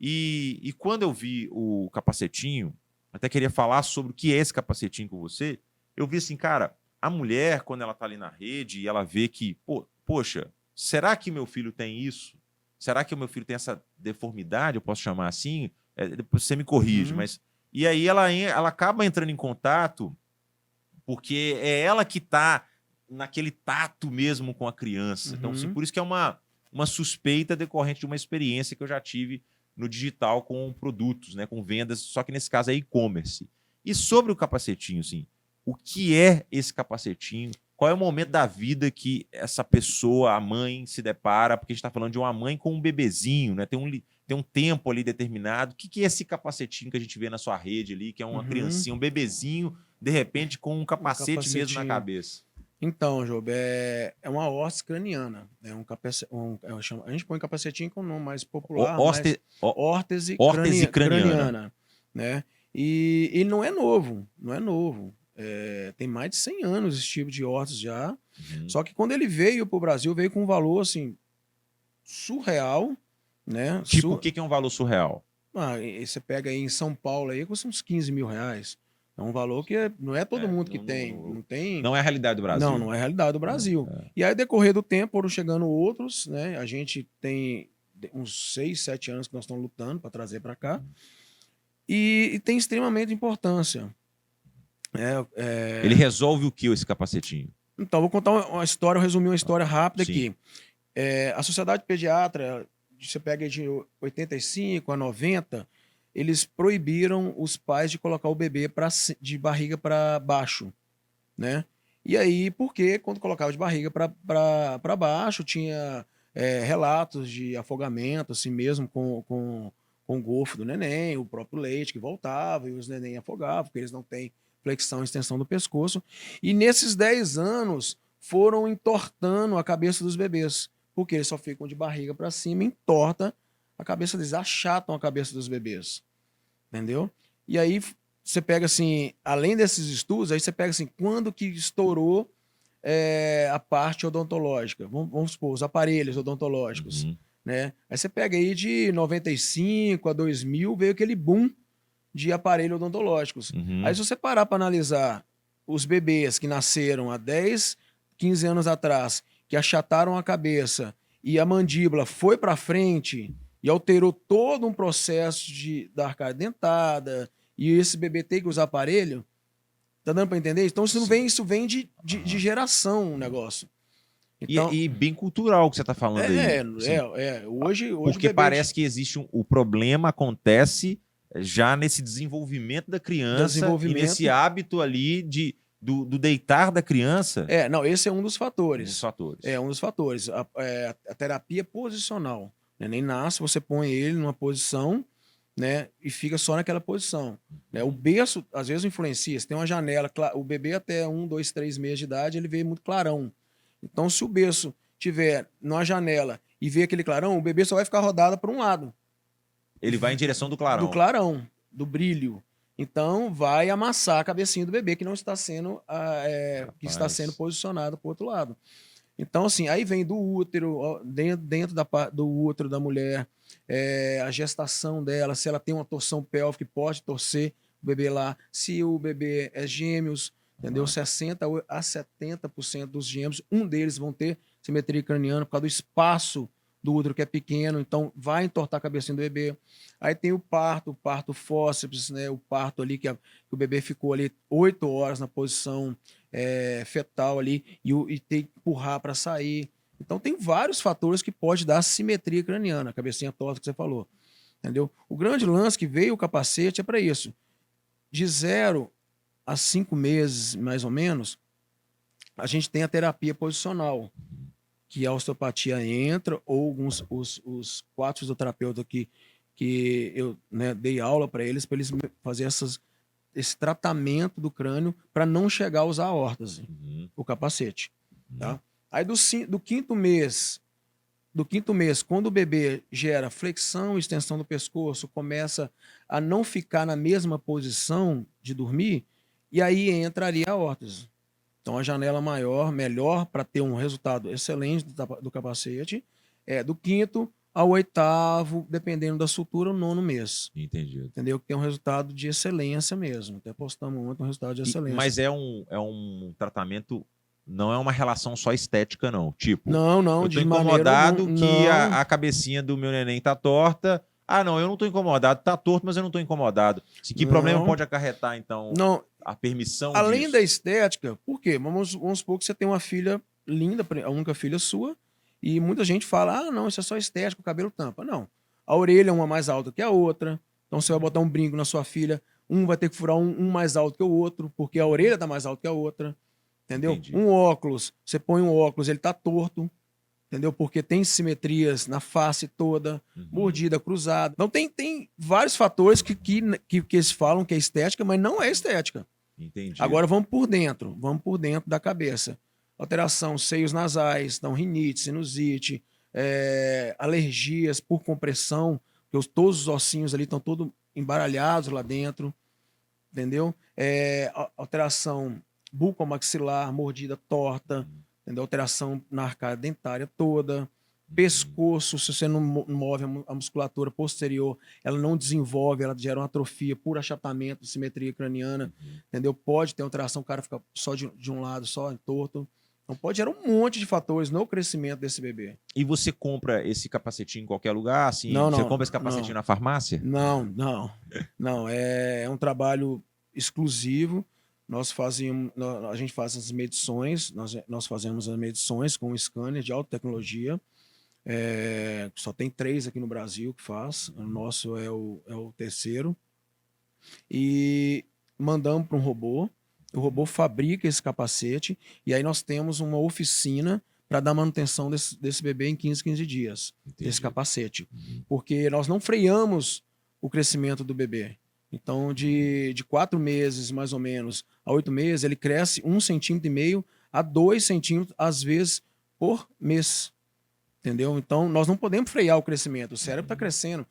E quando eu vi o capacetinho, até queria falar sobre o que é esse capacetinho com você, eu vi assim, cara, a mulher, quando ela está ali na rede e ela vê que, poxa, será que meu filho tem isso? Será que o meu filho tem essa deformidade, eu posso chamar assim? Depois você me corrige, mas... E aí ela acaba entrando em contato porque é ela que está naquele tato mesmo com a criança. Então, assim, por isso que é uma suspeita decorrente de uma experiência que eu já tive no digital com produtos, né, com vendas, só que nesse caso é e-commerce. E sobre o capacetinho, assim, o que é esse capacetinho? Qual é o momento da vida que essa pessoa, a mãe, se depara? Porque a gente está falando de uma mãe com um bebezinho, né? Tem um tempo ali determinado. O que é esse capacetinho que a gente vê na sua rede ali, que é uma criancinha, um bebezinho, de repente com um capacete mesmo na cabeça? Então, Job, é uma órtese craniana. A gente põe capacetinho com o nome mais popular, órtese craniana. Né? E ele não é novo, tem mais de 100 anos esse tipo de órtese já. Só que quando ele veio para o Brasil, veio com um valor assim, surreal. Né? Tipo, o que é um valor surreal? Você pega aí em São Paulo, aí, custa uns 15 mil reais. É um valor que não é todo mundo que tem. Não tem. Não é a realidade do Brasil. Não é a realidade do Brasil. E aí, decorrer do tempo, foram chegando outros, né? A gente tem uns 6, 7 anos que nós estamos lutando para trazer para cá. E tem extremamente importância. Ele resolve o que, esse capacetinho? Então, vou contar uma história, eu resumi uma história rápida Sim. aqui. A Sociedade Pediatra, você pega de 85 a 90, eles proibiram os pais de colocar o bebê de barriga para baixo, né? E aí, porque quando colocava de barriga para baixo, tinha relatos de afogamento, assim mesmo, com o golfo do neném, o próprio leite que voltava e os neném afogavam, porque eles não têm flexão e extensão do pescoço. E nesses 10 anos foram entortando a cabeça dos bebês, porque eles só ficam de barriga para cima, entorta a cabeça deles, achatam a cabeça dos bebês, entendeu? E aí você pega assim, além desses estudos, aí você pega assim, quando que estourou a parte odontológica, vamos supor, os aparelhos odontológicos, né? Aí você pega aí de 95 a 2000, veio aquele boom de aparelhos odontológicos. Aí se você parar para analisar os bebês que nasceram há 10, 15 anos atrás, que achataram a cabeça e a mandíbula foi para frente e alterou todo um processo da arcada dentada, e esse bebê tem que usar aparelho, tá dando para entender? Então isso vem de geração, o negócio. Então, e bem cultural que você está falando aí. Hoje porque parece que existe o problema acontece já nesse desenvolvimento da criança e nesse hábito ali do deitar da criança. Não, esse é um dos fatores. Um dos fatores. É um dos fatores. A terapia posicional. Né? Nem nasce, você põe ele numa posição, né, e fica só naquela posição. Né? O berço, às vezes, influencia. Se tem uma janela, o bebê até 1, 2, 3 meses de idade, ele vê muito clarão. Então, se o berço tiver numa janela e ver aquele clarão, o bebê só vai ficar rodado para um lado. Ele vai em direção do clarão. Do clarão, do brilho. Então, vai amassar a cabecinha do bebê que não está sendo, que está sendo posicionado para o outro lado. Então, assim, aí vem do útero, dentro do útero da mulher, a gestação dela, se ela tem uma torção pélvica, pode torcer o bebê lá. Se o bebê é gêmeos, entendeu? 60% a 70% dos gêmeos, um deles vão ter simetria craniana por causa do espaço do útero que é pequeno, então vai entortar a cabecinha do bebê. Aí tem o parto fórceps, né? O parto ali que o bebê ficou ali 8 horas na posição fetal ali e tem que empurrar para sair. Então tem vários fatores que pode dar simetria craniana, a cabecinha torta que você falou, entendeu? O grande lance que veio o capacete é para isso. De 0 a 5 meses, mais ou menos, a gente tem a terapia posicional, que a osteopatia entra, ou os 4 fisioterapeutas que eu, né, dei aula para eles fazer esse tratamento do crânio para não chegar a usar aortas, o capacete. Tá? Aí do quinto mês, quando o bebê gera flexão e extensão do pescoço, começa a não ficar na mesma posição de dormir, e aí entraria a órtese. Então, a janela maior, melhor para ter um resultado excelente do capacete, do 5º ao 8º, dependendo da sutura, o 9º mês. Entendi. Entendeu? Que tem um resultado de excelência mesmo. Até postamos ontem um resultado de excelência. Mas é um tratamento, não é uma relação só estética, não. Tipo, não, eu tô incomodado que a cabecinha do meu neném tá torta. Ah, não, eu não tô incomodado, tá torto, mas eu não tô incomodado. Que problema pode acarretar, então, a permissão além disso? da estética, por quê? Vamos supor que você tem uma filha linda, a única filha sua, e muita gente fala, não, isso é só estético, o cabelo tampa. Não. A orelha é uma mais alta que a outra, então você vai botar um brinco na sua filha, um vai ter que furar um mais alto que o outro, porque a orelha tá mais alta que a outra, entendeu? Entendi. Um óculos, você põe um óculos, ele tá torto, entendeu? Porque tem simetrias na face toda, mordida cruzada. Então tem vários fatores que eles falam que é estética, mas não é estética. Entendi. Agora vamos por dentro da cabeça. Alteração, seios nasais, então rinite, sinusite, alergias por compressão, porque todos os ossinhos ali estão todos embaralhados lá dentro, entendeu? Alteração bucomaxilar, mordida torta, entendeu? Alteração na arcada dentária toda, Pescoço, se você não move a musculatura posterior, ela não desenvolve, ela gera uma atrofia por achatamento, simetria craniana, entendeu? Pode ter alteração, o cara fica só de um lado, só torto. Então pode gerar um monte de fatores no crescimento desse bebê. E você compra esse capacetinho em qualquer lugar? Assim, Não, você não, compra esse capacetinho não. na farmácia? Não, é um trabalho exclusivo. A gente faz as medições, nós fazemos as medições com um scanner de alta tecnologia. Só tem 3 aqui no Brasil que faz. O nosso é o terceiro. E mandamos para um robô. O robô fabrica esse capacete. E aí nós temos uma oficina para dar manutenção desse bebê em 15 dias. Entendi. Desse capacete. Porque nós não freamos o crescimento do bebê. Então, de 4 meses, mais ou menos, a 8 meses, ele cresce 1,5 centímetro a 2 centímetros, às vezes, por mês. Entendeu? Então, nós não podemos frear o crescimento. O cérebro está crescendo.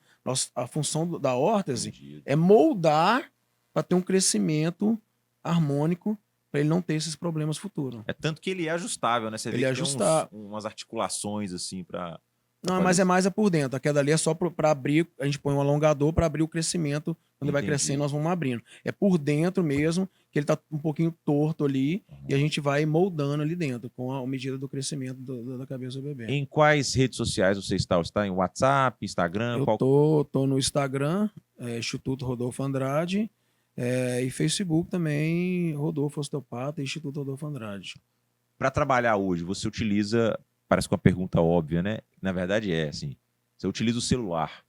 A função da órtese é moldar para ter um crescimento harmônico para ele não ter esses problemas futuros. É tanto que ele é ajustável, né? Você vê Ele é que tem ajustável. umas articulações assim para... Não, mas é mais por dentro. A queda ali é só para abrir. A gente põe um alongador para abrir o crescimento. Quando ele vai crescendo, nós vamos abrindo. É por dentro mesmo, que ele está um pouquinho torto ali. E a gente vai moldando ali dentro, com a medida do crescimento da cabeça do bebê. Em quais redes sociais você está? Você está em WhatsApp, Instagram? Eu tô no Instagram, Instituto Rodolfo Andrade. E Facebook também, Rodolfo Osteopata e Instituto Rodolfo Andrade. Para trabalhar hoje, você utiliza... Parece uma pergunta óbvia, né? Na verdade é assim, você utiliza o celular.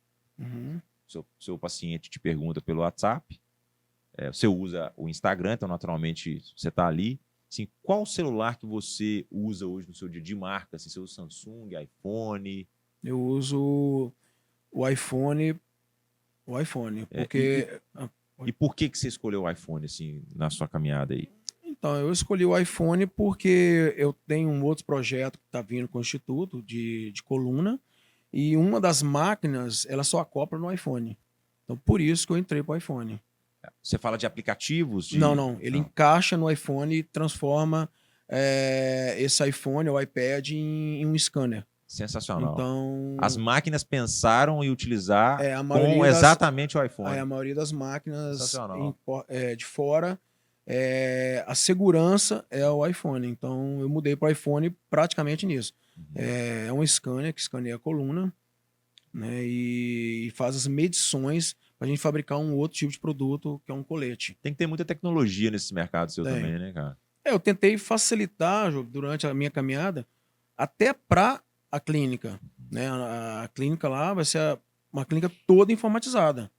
Seu paciente te pergunta pelo WhatsApp, você usa o Instagram, então naturalmente você está ali. Assim, qual celular que você usa hoje no seu dia de marca? Assim, você usa Samsung, iPhone? Eu uso o iPhone, porque... E por que você escolheu o iPhone assim, na sua caminhada aí? Então, eu escolhi o iPhone porque eu tenho um outro projeto que está vindo com o Instituto de coluna, e uma das máquinas, ela só acopla no iPhone. Então, por isso que eu entrei para o iPhone. Você fala de aplicativos? Não. Ele encaixa no iPhone e transforma esse iPhone ou iPad em um scanner. Sensacional. Então, as máquinas pensaram em utilizar com exatamente o iPhone. A maioria das máquinas de fora, a segurança é o iPhone. Então, eu mudei para o iPhone praticamente nisso. É um scanner que escaneia a coluna, né, e faz as medições para a gente fabricar um outro tipo de produto, que é um colete. Tem que ter muita tecnologia nesse mercado seu também, né, cara? Eu tentei facilitar, durante a minha caminhada, até para a clínica. Né? A clínica lá vai ser uma clínica toda informatizada.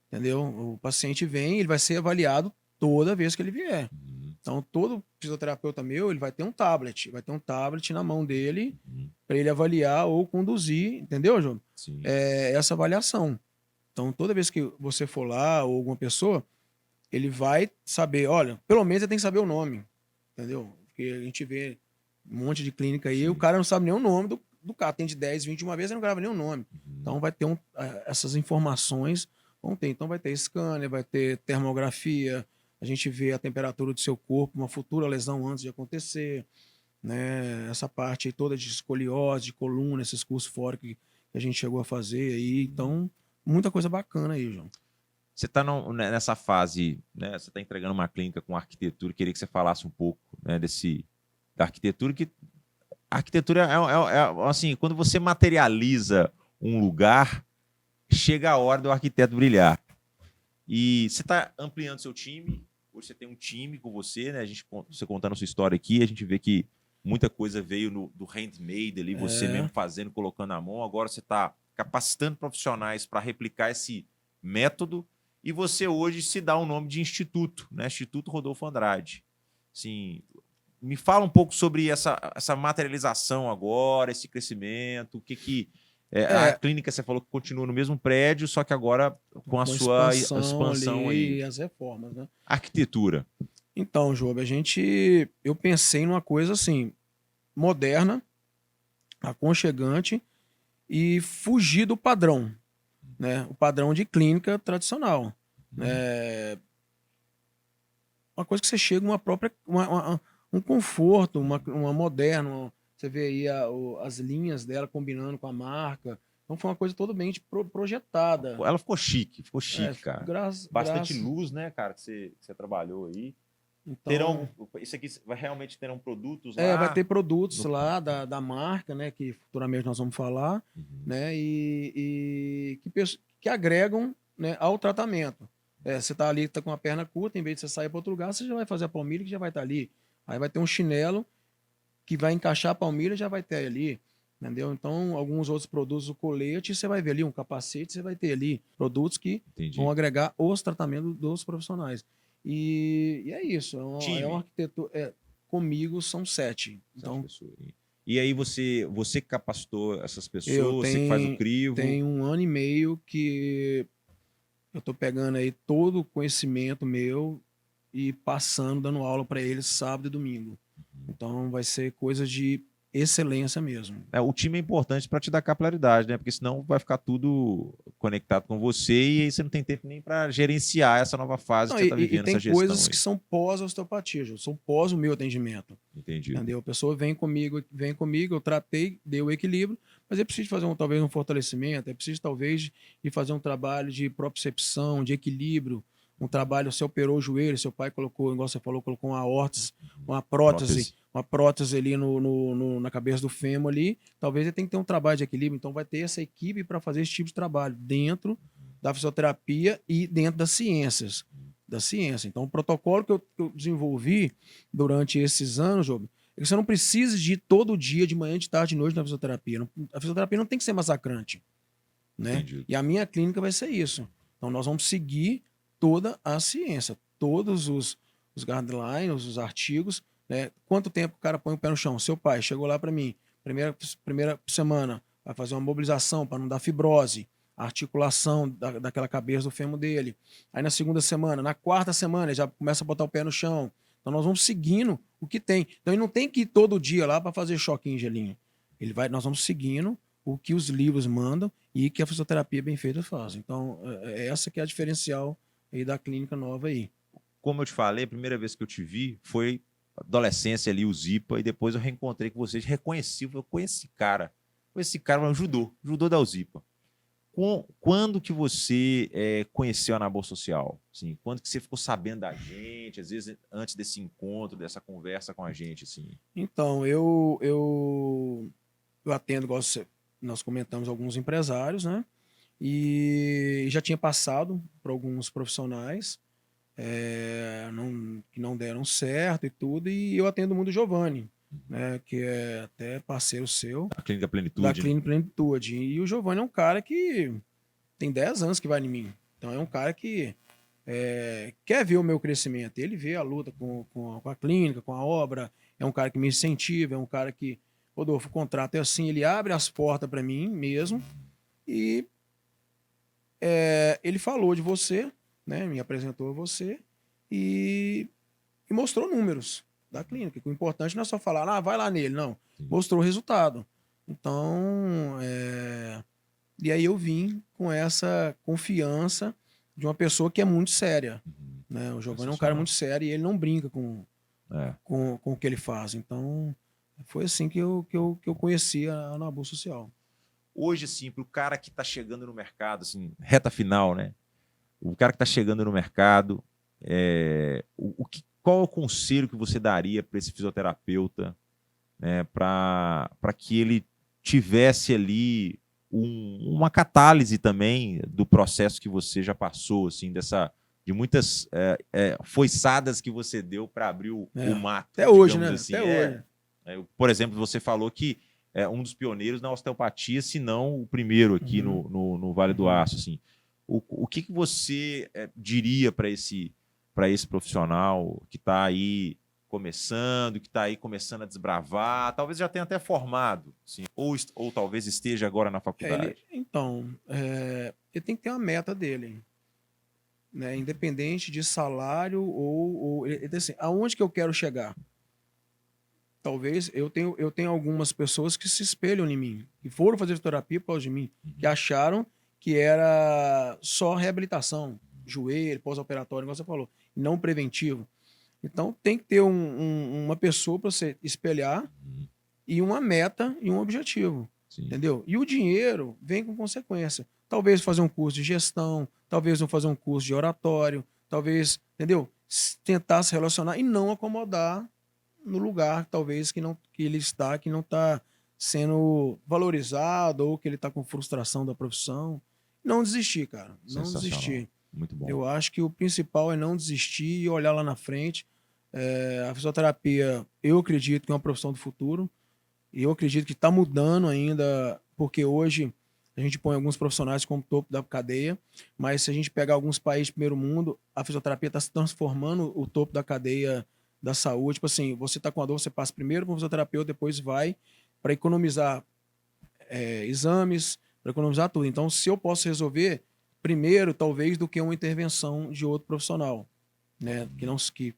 Entendeu? O paciente vem, ele vai ser avaliado toda vez que ele vier. Então, todo fisioterapeuta meu, ele vai ter um tablet. Vai ter um tablet na mão dele para ele avaliar ou conduzir. Entendeu, João? Sim. Essa avaliação. Então, toda vez que você for lá ou alguma pessoa, ele vai saber, olha, pelo menos ele tem que saber o nome. Entendeu? Porque a gente vê um monte de clínica aí, o cara não sabe nem o nome do cara. Tem de 10, 20 uma vez, ele não grava nem o nome. Então, vai ter essas informações. Vão ter. Então, vai ter scanner, vai ter termografia. A gente vê a temperatura do seu corpo, uma futura lesão antes de acontecer. Né? Essa parte aí toda de escoliose, de coluna, esses cursos fora que a gente chegou a fazer aí. Então, muita coisa bacana aí, João. Você está nessa fase, né? Você está entregando uma clínica com arquitetura. Queria que você falasse um pouco, né, da arquitetura. Que a arquitetura assim, quando você materializa um lugar, chega a hora do arquiteto brilhar. E você está ampliando seu time. Hoje você tem um time com você, né? Você contando a sua história aqui, a gente vê que muita coisa veio do handmade ali, você mesmo fazendo, colocando a mão. Agora você está capacitando profissionais para replicar esse método. E você hoje se dá o nome de Instituto, né? Instituto Rodolfo Andrade. Assim, me fala um pouco sobre essa materialização agora, esse crescimento, o que a clínica, você falou que continua no mesmo prédio, só que agora com a sua expansão aí. E as reformas, né? Arquitetura. Então, Job, eu pensei numa coisa assim, moderna, aconchegante e fugir do padrão. Né? O padrão de clínica tradicional. Uma coisa que você chega um conforto, uma moderna, Você vê aí as linhas dela combinando com a marca. Então foi uma coisa totalmente projetada. Ela ficou chique, cara. Bastante Graças. luz, né, cara, que você trabalhou aí. Então, Isso aqui realmente terão produtos vai lá? ter produtos lá da marca, né? Que futuramente nós vamos falar, Uhum. né? Que agregam, né, ao tratamento. Você tá ali, tá com a perna curta, em vez de você sair para outro lugar, você já vai fazer a palmilha que já vai estar ali. Aí vai ter um chinelo que vai encaixar a palmilha já vai ter ali. Entendeu? Então, alguns outros produtos, o colete, você vai ver ali, um capacete, você vai ter ali. Produtos que vão Entendi. agregar os tratamentos dos profissionais. E é isso. É uma Time. arquitetura. Comigo são 7. 7 Então, pessoas. E aí você capacitou essas eu pessoas, você que faz o crivo. tenho 1 ano e meio que eu estou pegando aí todo o conhecimento meu e passando, dando aula para eles sábado e domingo. Então vai ser coisa de excelência mesmo. O time é importante para te dar capilaridade, né? Porque senão vai ficar tudo conectado com você e aí você não tem tempo nem para gerenciar essa nova fase Não, que você está e vivendo, essa tem gestão coisas aí. que são pós-osteopatia, são pós o meu atendimento. Entendido. Entendeu? A pessoa vem comigo, eu tratei, dei o equilíbrio, mas é preciso fazer talvez um fortalecimento, é preciso talvez de fazer um trabalho de propriocepção, de equilíbrio, um trabalho, você operou o joelho, seu pai colocou, igual você falou, colocou uma órtese, uma prótese ali na cabeça do fêmur ali, talvez ele tenha que ter um trabalho de equilíbrio, então vai ter essa equipe para fazer esse tipo de trabalho dentro da fisioterapia e dentro das ciências. Da ciência. Então, o protocolo que eu desenvolvi durante esses anos, Job, é que você não precisa de ir todo dia, de manhã, de tarde, de noite na fisioterapia. A fisioterapia não tem que ser massacrante. Né? Entendido. E a minha clínica vai ser isso. Então, nós vamos seguir toda a ciência, todos os guidelines, os artigos. Né? Quanto tempo o cara põe o pé no chão? Seu pai chegou lá para mim, primeira semana, vai fazer uma mobilização para não dar fibrose, a articulação daquela cabeça do fêmur dele. Aí na segunda semana, na quarta semana, ele já começa a botar o pé no chão. Então nós vamos seguindo o que tem. Então ele não tem que ir todo dia lá para fazer choquinho, gelinho. Nós vamos seguindo o que os livros mandam e que a fisioterapia bem feita faz. Então, essa que é a diferencial aí da clínica nova aí. Como eu te falei, a primeira vez que eu te vi foi adolescência ali, o Zipa, e depois eu reencontrei com vocês, reconheci, eu conheci esse cara, um judô da Uzipa. Quando que você conheceu a Anabol Social? Assim, quando que você ficou sabendo da gente, às vezes antes desse encontro, dessa conversa com a gente? Assim? Então, eu atendo, igual nós comentamos, alguns empresários, né? E já tinha passado por alguns profissionais que não deram certo e tudo, e eu atendo muito o Giovanni, né? Que é até parceiro seu. Da Clínica Plenitude. Da Clínica Plenitude. E o Giovanni é um cara que tem 10 anos que vai em mim. Então é um cara que quer ver o meu crescimento. Ele vê a luta com a clínica, com a obra. É um cara que me incentiva, é um cara que, Rodolfo, o contrato é assim, ele abre as portas para mim mesmo. E ele falou de você, né? Me apresentou a você e mostrou números da clínica. O importante não é só falar, vai lá nele, não. Mostrou o resultado. Então, e aí eu vim com essa confiança de uma pessoa que é muito séria. Né? O Giovanni é um cara muito sério e ele não brinca com o que ele faz. Então, foi assim que eu conheci a Anabol Social. Hoje, assim, para o cara que está chegando no mercado, assim, reta final, né? O cara que está chegando no mercado, qual é o conselho que você daria para esse fisioterapeuta, né, para que ele tivesse ali uma catálise também do processo que você já passou, assim, de muitas foiçadas que você deu para abrir o mato. Até hoje, né? Assim. Até hoje. Por exemplo, você falou que é um dos pioneiros na osteopatia, se não o primeiro aqui no Vale do Aço. Assim. O que você diria para esse profissional que está aí começando, que está aí começando a desbravar, talvez já tenha até formado, assim, ou talvez esteja agora na faculdade? Ele tem que ter uma meta dele, né? Independente de salário ou assim, aonde que eu quero chegar? Talvez eu tenho algumas pessoas que se espelham em mim, que foram fazer terapia por causa de mim, que acharam que era só reabilitação, joelho, pós-operatório, como você falou, não preventivo. Então tem que ter uma pessoa para você espelhar e uma meta e um objetivo. Sim. Entendeu? E o dinheiro vem com consequência. Talvez fazer um curso de gestão, talvez eu fazer um curso de oratório, talvez, entendeu? Tentar se relacionar e não acomodar no lugar, talvez, que ele está, que não está sendo valorizado ou que ele está com frustração da profissão. Não desistir, cara. Não Sensacional. desistir. Muito bom. Eu acho que o principal é não desistir e olhar lá na frente. A fisioterapia, eu acredito que é uma profissão do futuro. E eu acredito que está mudando ainda, porque hoje a gente põe alguns profissionais como topo da cadeia, mas se a gente pegar alguns países de primeiro mundo, a fisioterapia está se transformando o topo da cadeia da saúde. Tipo assim, você está com a dor, você passa primeiro para o fisioterapeuta, depois vai para economizar exames, para economizar tudo. Então, se eu posso resolver primeiro, talvez, do que uma intervenção de outro profissional, né? Que não que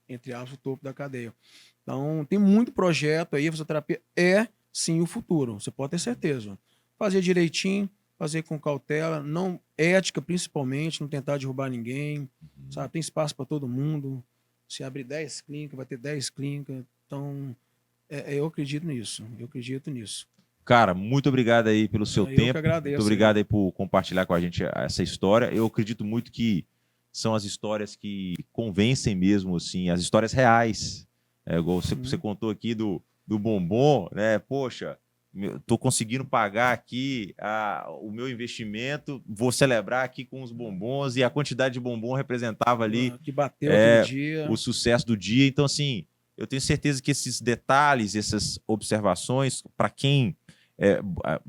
entre aspas, o topo da cadeia. Então, tem muito projeto aí, a fisioterapia é, sim, o futuro, você pode ter certeza. Fazer direitinho, fazer com cautela, não ética principalmente, não tentar derrubar ninguém, sabe? Tem espaço para todo mundo. Se abrir 10 clínicas, vai ter 10 clínicas. Então, eu acredito nisso, Cara, muito obrigado aí pelo seu Eu tempo. que agradeço. Muito obrigado aí por compartilhar com a gente essa história. Eu acredito muito que são as histórias que convencem mesmo, assim, as histórias reais. Igual você contou aqui do bombom, né? Poxa, tô conseguindo pagar aqui o meu investimento, vou celebrar aqui com os bombons, e a quantidade de bombom representava ali que bateu aquele dia, o sucesso do dia. Então, assim, eu tenho certeza que esses detalhes, essas observações, para quem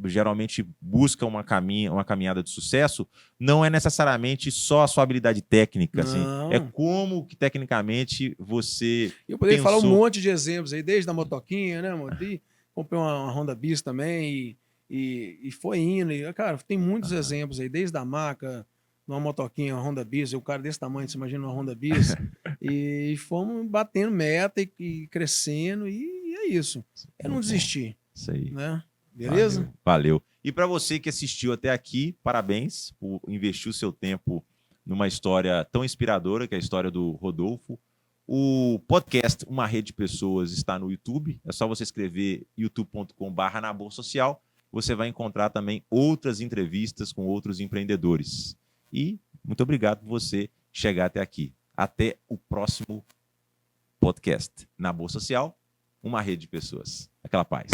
geralmente busca uma caminhada de sucesso, não é necessariamente só a sua habilidade técnica, assim, é como que tecnicamente você Eu poderia pensou... falar um monte de exemplos aí, desde a motoquinha, né, mano? Comprei uma Honda Bis também e foi indo. E, cara, tem muitos exemplos aí, desde a maca, uma motoquinha, uma Honda Bis, o cara desse tamanho, você imagina uma Honda Bis, e fomos batendo meta e crescendo, e é isso. É não desistir. Isso aí. Né? Beleza? Valeu. E para você que assistiu até aqui, parabéns por investir o seu tempo numa história tão inspiradora, que é a história do Rodolfo. O podcast Uma Rede de Pessoas está no YouTube. É só você escrever youtube.com/nabolsocial. Você vai encontrar também outras entrevistas com outros empreendedores. E muito obrigado por você chegar até aqui. Até o próximo podcast. Na Bolsa Social, Uma Rede de Pessoas. Aquela paz.